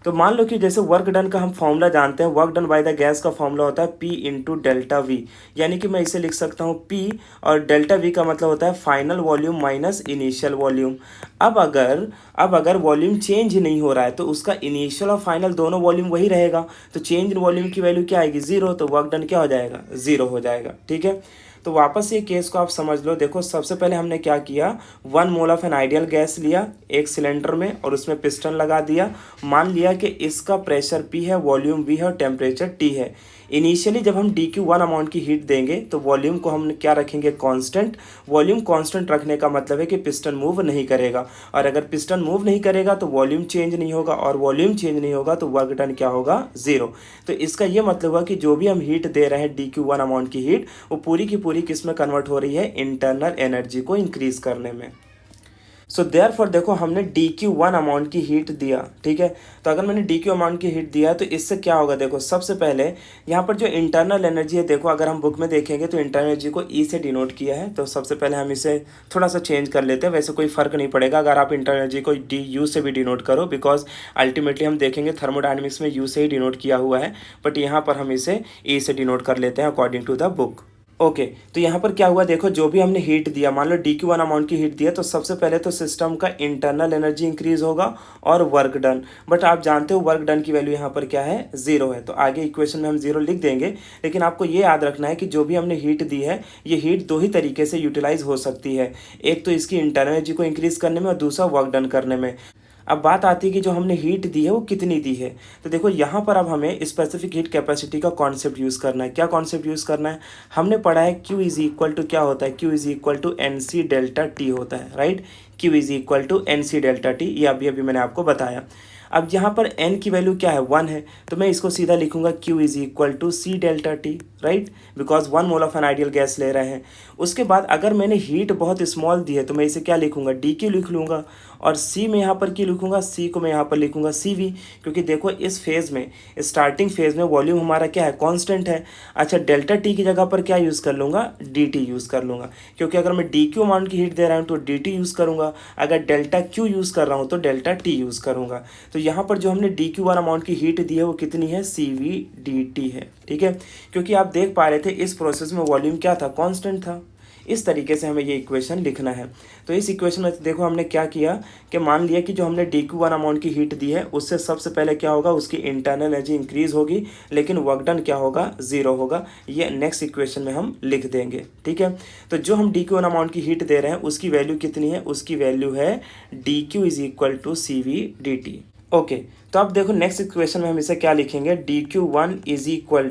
तो मान लो कि जैसे वर्क डन का हम फॉर्मूला जानते हैं, work done by the gas का फॉर्मूला होता है P इंटू डेल्टा वी, यानी कि मैं इसे लिख सकता हूँ P, और डेल्टा वी का मतलब होता है final volume minus initial volume. अब अगर वॉल्यूम चेंज ही नहीं हो रहा है तो उसका इनिशियल और फाइनल दोनों वॉल्यूम वही रहेगा, तो चेंज इन वॉल्यूम की वैल्यू क्या आएगी, जीरो, तो वर्क डन क्या हो जाएगा, जीरो हो जाएगा, ठीक है। तो वापस ये केस को आप समझ लो। देखो सबसे पहले हमने क्या किया, 1 mole of an ideal gas लिया एक सिलेंडर में और उसमें पिस्टन लगा दिया। मान लिया कि इसका प्रेशर P है, वॉल्यूम V है और टेम्परेचर T है। इनिशियली जब हम DQ1 अमाउंट की हीट देंगे तो वॉल्यूम को हम क्या रखेंगे, कांस्टेंट। वॉल्यूम कांस्टेंट रखने का मतलब है कि पिस्टन मूव नहीं करेगा, और अगर पिस्टन मूव नहीं करेगा तो वॉल्यूम चेंज नहीं होगा, और वॉल्यूम चेंज नहीं होगा तो वर्क डन क्या होगा, जीरो। तो इसका ये मतलब हुआ कि जो भी हम हीट दे रहे हैं DQ1 अमाउंट की हीट, वो पूरी की पूरी किस में कन्वर्ट हो रही है, इंटरनल एनर्जी को इंक्रीज करने में। सो देयरफॉर देखो हमने DQ1 अमाउंट की हीट दिया, ठीक है। तो अगर मैंने DQ अमाउंट की हीट दिया तो इससे क्या होगा, देखो सबसे पहले यहाँ पर जो इंटरनल एनर्जी है, देखो अगर हम बुक में देखेंगे तो इंटरनल एनर्जी को E से डिनोट किया है। तो सबसे पहले हम इसे थोड़ा सा चेंज कर लेते हैं, वैसे कोई फ़र्क नहीं पड़ेगा अगर आप इंटरनल एनर्जी को DU से भी डिनोट करो, बिकॉज अल्टीमेटली हम देखेंगे थर्मोडायनेमिक्स में U से ही डिनोट किया हुआ है, बट यहाँ पर हम इसे E से डिनोट कर लेते हैं according to the book. Okay तो यहाँ पर क्या हुआ, देखो जो भी हमने हीट दिया, मान लो DQ1 अमाउंट की हीट दिया, तो सबसे पहले तो सिस्टम का इंटरनल एनर्जी इंक्रीज होगा और वर्क डन, बट आप जानते हो वर्क डन की वैल्यू यहाँ पर क्या है, जीरो है। तो आगे इक्वेशन में हम जीरो लिख देंगे, लेकिन आपको ये याद रखना है कि जो भी हमने हीट दी है, ये हीट दो ही तरीके से यूटिलाइज हो सकती है, एक तो इसकी इंटरनल एनर्जी को इंक्रीज करने में और दूसरा वर्क डन करने में। अब बात आती है कि जो हमने हीट दी है वो कितनी दी है। तो देखो यहाँ पर अब हमें स्पेसिफिक हीट कैपेसिटी का कॉन्सेप्ट यूज़ करना है। क्या कॉन्सेप्ट यूज़ करना है, हमने पढ़ा है Q इज इक्वल टू क्या होता है, Q is equal to NC delta T होता है, right. Q is equal to NC delta T, ये अभी मैंने आपको बताया। अब यहाँ पर n की वैल्यू क्या है, 1 है, तो मैं इसको सीधा लिखूंगा Q is equal to C delta T, right, because 1 mole of an ideal gas ले रहे हैं। उसके बाद अगर मैंने हीट बहुत स्मॉल दी है तो मैं इसे क्या लिखूंगा, DQ लिख लूँगा, और C में यहाँ पर क्या लिखूंगा, C को मैं यहाँ पर लिखूंगा CV, क्योंकि देखो इस फेज़ में, स्टार्टिंग फेज़ में वॉल्यूम हमारा क्या है, कांस्टेंट है। अच्छा डेल्टा T की जगह पर क्या यूज़ कर लूँगा, DT यूज़ कर लूँगा, क्योंकि अगर मैं DQ अमाउंट की हीट दे रहा हूँ तो DT यूज़ करूँगा, अगर डेल्टा Q यूज़ कर रहा हूँ तो डेल्टा T यूज़ करूँगा। तो यहाँ पर जो हमने DQ1 अमाउंट की हीट दी है वो कितनी है, CVDT है, ठीक है। क्योंकि आप देख पा रहे थे इस प्रोसेस में वॉल्यूम क्या था, कांस्टेंट था। इस तरीके से हमें ये इक्वेशन लिखना है। तो इस इक्वेशन में देखो हमने क्या किया कि मान लिया कि जो हमने DQ1 अमाउंट की हीट दी है उससे सबसे पहले क्या होगा, उसकी इंटरनल एनर्जी इंक्रीज होगी, लेकिन वर्क डन क्या होगा, जीरो होगा। ये नेक्स्ट इक्वेशन में हम लिख देंगे, ठीक है। तो जो हम DQ1 अमाउंट की हीट दे रहे हैं उसकी वैल्यू कितनी है, उसकी वैल्यू है DQ is equal to CVDT। Okay तो अब देखो नेक्स्ट इक्वेशन में हम इसे क्या लिखेंगे, DQ1 इज इक्वल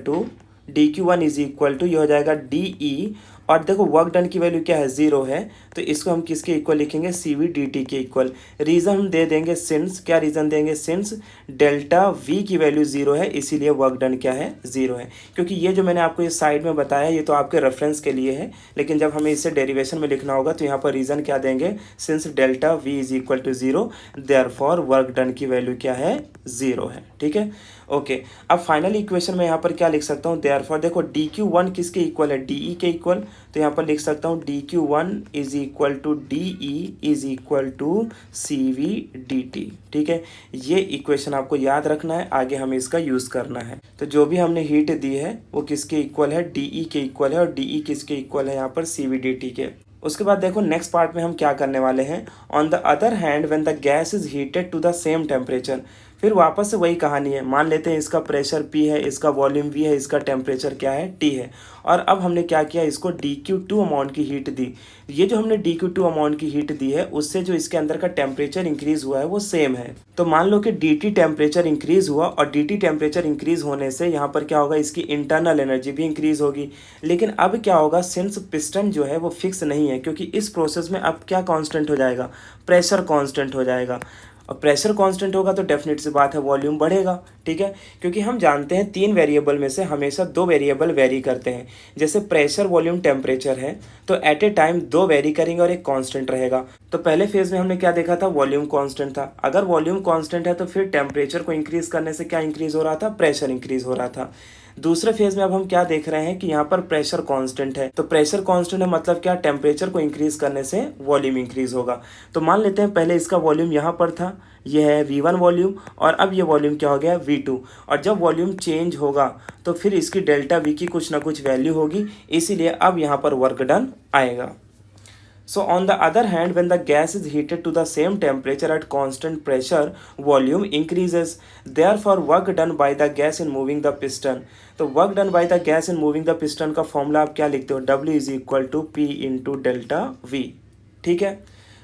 टू ये हो जाएगा DE, और देखो वर्क डन की वैल्यू क्या है, जीरो है, तो इसको हम किसके इक्वल लिखेंगे, CVDT के इक्वल। रीज़न हम दे देंगे सिंस, क्या रीज़न देंगे, सिंस डेल्टा V की वैल्यू जीरो है इसीलिए वर्क डन क्या है, जीरो है। क्योंकि ये जो मैंने आपको ये साइड में बताया ये तो आपके रेफरेंस के लिए है, लेकिन जब हमें इसे डेरिवेशन में लिखना होगा तो यहाँ पर रीज़न क्या देंगे, since delta V is equal to zero therefore work done की वैल्यू क्या है, जीरो है, ठीक है। ओके अब फाइनल इक्वेशन में यहाँ पर क्या लिख सकता हूँ, देयरफॉर देखो DQ1 किसके इक्वल है, DE के इक्वल, तो यहाँ पर लिख सकता हूँ DQ1 is equal to DE is equal to CVDT, ठीक है। ये इक्वेशन आपको याद रखना है, आगे हमें इसका यूज़ करना है। तो जो भी हमने हीट दी है वो किसके इक्वल है, DE के इक्वल है, और DE किसके इक्वल है यहाँ पर, CVDT के। उसके बाद देखो नेक्स्ट पार्ट में हम क्या करने वाले हैं, on the other hand when the gas is heated to the same temperature, फिर वापस से वही कहानी है, मान लेते हैं इसका प्रेशर P है, इसका वॉल्यूम V है, इसका टेम्परेचर क्या है T है, और अब हमने क्या किया, इसको dQ2 अमाउंट की हीट दी। ये जो हमने dQ2 अमाउंट की हीट दी है उससे जो इसके अंदर का टेम्परेचर इंक्रीज हुआ है वो सेम है। तो मान लो कि dt टेम्परेचर इंक्रीज हुआ, और dt टेम्परेचर इंक्रीज होने से यहाँ पर क्या होगा, इसकी इंटरनल एनर्जी भी इंक्रीज होगी। लेकिन अब क्या होगा, सिंस पिस्टन जो है वो फिक्स नहीं है, क्योंकि इस प्रोसेस में अब क्या कांस्टेंट हो जाएगा, प्रेशर कांस्टेंट हो जाएगा। और प्रेशर कांस्टेंट होगा तो डेफिनेट सी बात है वॉल्यूम बढ़ेगा, ठीक है। क्योंकि हम जानते हैं 3 वेरिएबल में से हमेशा 2 वेरिएबल वेरी करते हैं। जैसे प्रेशर, वॉल्यूम, टेम्परेचर है तो एट ए टाइम 2 वेरी करेंगे और एक कांस्टेंट रहेगा। तो पहले फेज में हमने क्या देखा था, वॉल्यूम कांस्टेंट था। अगर वॉल्यूम कांस्टेंट है तो फिर टेम्परेचर को इंक्रीज करने से क्या इंक्रीज हो रहा था, प्रेशर इंक्रीज हो रहा था। दूसरे फेज में अब हम क्या देख रहे हैं कि यहाँ पर प्रेशर कांस्टेंट है, तो प्रेशर कांस्टेंट है मतलब क्या, टेम्परेचर को इंक्रीज करने से वॉल्यूम इंक्रीज होगा। तो मान लेते हैं पहले इसका वॉल्यूम यहाँ पर था, ये है V1 वॉल्यूम, और अब ये वॉल्यूम क्या हो गया, V2। और जब वॉल्यूम चेंज होगा तो फिर इसकी डेल्टा V की कुछ ना कुछ वैल्यू होगी, इसीलिए अब यहाँ पर वर्क डन आएगा। So on the other hand, when the gas is heated to the same temperature at constant pressure, volume increases. Therefore, work done by the gas in moving the piston. तो work done by the gas in moving the piston का formula आप क्या लिखते हो, W is equal to P into delta V, ठीक है,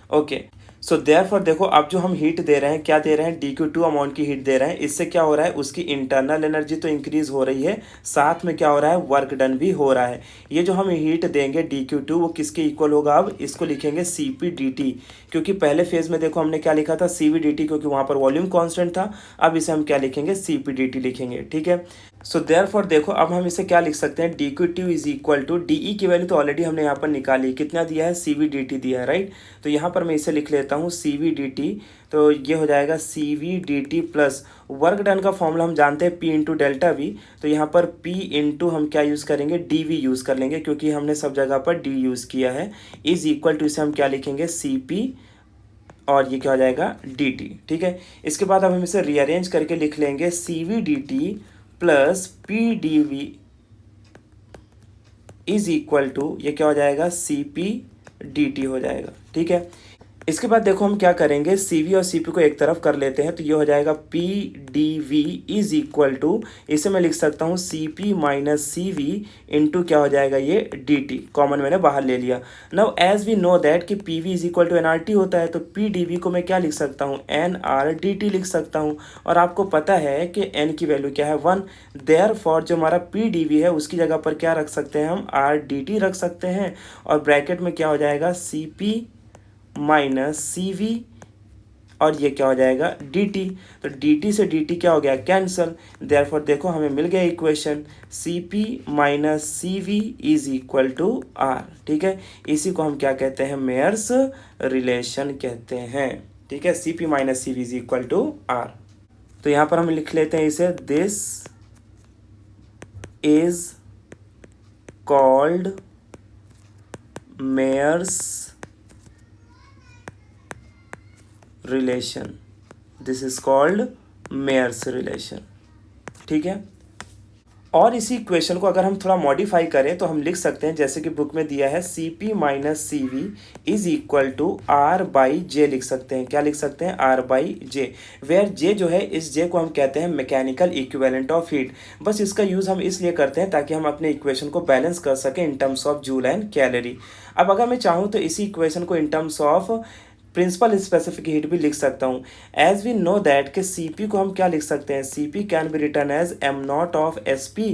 okay. So therefore देखो अब जो हम हीट दे रहे हैं, क्या दे रहे हैं, dQ2 अमाउंट की हीट दे रहे हैं। इससे क्या हो रहा है, उसकी इंटरनल एनर्जी तो इंक्रीज हो रही है, साथ में क्या हो रहा है, वर्क डन भी हो रहा है। ये जो हम हीट देंगे dQ2 वो किसके इक्वल होगा, अब इसको लिखेंगे Cp dt, क्योंकि पहले फेज में देखो हमने क्या लिखा था, Cv dt, क्योंकि वहाँ पर वॉल्यूम कॉन्स्टेंट था। अब इसे हम क्या लिखेंगे, Cp dt लिखेंगे, ठीक है। सो देयरफॉर देखो अब हम इसे क्या लिख सकते हैं, dQ2 is equal to D की वैल्यू तो ऑलरेडी हमने यहाँ पर निकाली, कितना दिया है, Cv dt दिया है, राइट। तो यहाँ पर मैं इसे लिख लेता हूँ Cv dt, तो ये हो जाएगा Cv dt plus work done का फॉर्मूला हम जानते हैं P इंटू डेल्टा वी, तो यहाँ पर P इंटू हम क्या यूज़ करेंगे, dV यूज़ कर लेंगे, क्योंकि हमने सब जगह पर d यूज़ किया है, इज इक्वल टू इसे हम क्या लिखेंगे, Cp, और ये क्या हो जाएगा, dt, ठीक है। इसके बाद अब हम इसे रीअरेंज करके लिख लेंगे Cv dt plus P D V is equal to, ये क्या हो जाएगा, Cp dt हो जाएगा, ठीक है। इसके बाद देखो हम क्या करेंगे, Cv और Cp को एक तरफ कर लेते हैं, तो ये हो जाएगा P D V is equal to, इसे मैं लिख सकता हूँ Cp माइनस Cv इंटू क्या हो जाएगा, ये dt, कॉमन मैंने बाहर ले लिया। Now as we know that कि Pv is equal to nRT होता है, तो पी डी वी को मैं क्या लिख सकता हूँ, nRdt लिख सकता हूँ, और आपको पता है कि n की वैल्यू क्या है, 1। देयरफॉर जो हमारा पी डी वी है उसकी जगह पर क्या रख सकते हैं, हम Rdt रख सकते हैं, और ब्रैकेट में क्या हो जाएगा, Cp माइनस Cv, और ये क्या हो जाएगा, dt। तो dt से dt क्या हो गया, कैंसल। देयरफॉर देखो हमें मिल गया equation, Cp minus Cv is equal to R, ठीक है। इसी को हम क्या कहते हैं, मेयर्स रिलेशन कहते हैं, ठीक है। Cp minus Cv is equal to R। तो यहाँ पर हम लिख लेते हैं इसे, this is called Mayer's relation, this is called Mayer's relation, ठीक है। और इसी इक्वेशन को अगर हम थोड़ा मॉडिफाई करें तो हम लिख सकते हैं, जैसे कि बुक में दिया है, Cp minus Cv is equal to R by J लिख सकते हैं। क्या लिख सकते हैं, R by J, where J जो है, इस J को हम कहते हैं मैकेनिकल इक्विवेलेंट ऑफ हीट। बस इसका यूज़ हम इसलिए करते हैं ताकि हम अपने इक्वेशन को बैलेंस कर सकें in terms of joule and calorie. अब अगर मैं चाहूँ तो इसी इक्वेशन को in terms of principal specific heat भी लिख सकता हूँ। एज वी नो दैट कि Cp को हम क्या लिख सकते हैं, Cp can be written as m naught of Sp,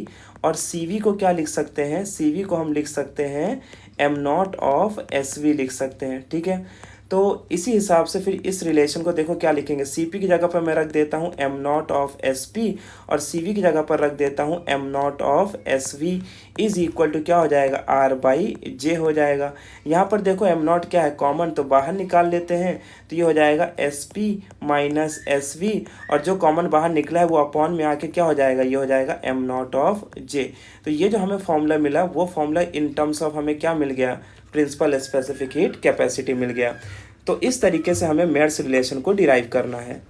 और Cv को क्या लिख सकते हैं, Cv को हम लिख सकते हैं m नॉट ऑफ Sv लिख सकते हैं, ठीक है। तो इसी हिसाब से फिर इस रिलेशन को देखो क्या लिखेंगे, Cp की जगह पर मैं रख देता हूँ m नॉट ऑफ Sp, और Cv की जगह पर रख देता हूँ m naught of Sv is equal to क्या हो जाएगा, R बाई J हो जाएगा। यहाँ पर देखो m नॉट क्या है, कॉमन, तो बाहर निकाल लेते हैं, तो ये हो जाएगा Sp माइनस Sv, और जो कॉमन बाहर निकला है वो अपॉन में आके क्या हो जाएगा, ये हो जाएगा m नॉट ऑफ J। तो ये जो हमें फॉर्मूला मिला वो फॉर्मूला इन टर्म्स ऑफ हमें क्या मिल गया, प्रिंसिपल स्पेसिफिक हीट कैपेसिटी मिल गया। तो इस तरीके से हमें मेयर्स रिलेशन को डिराइव करना है।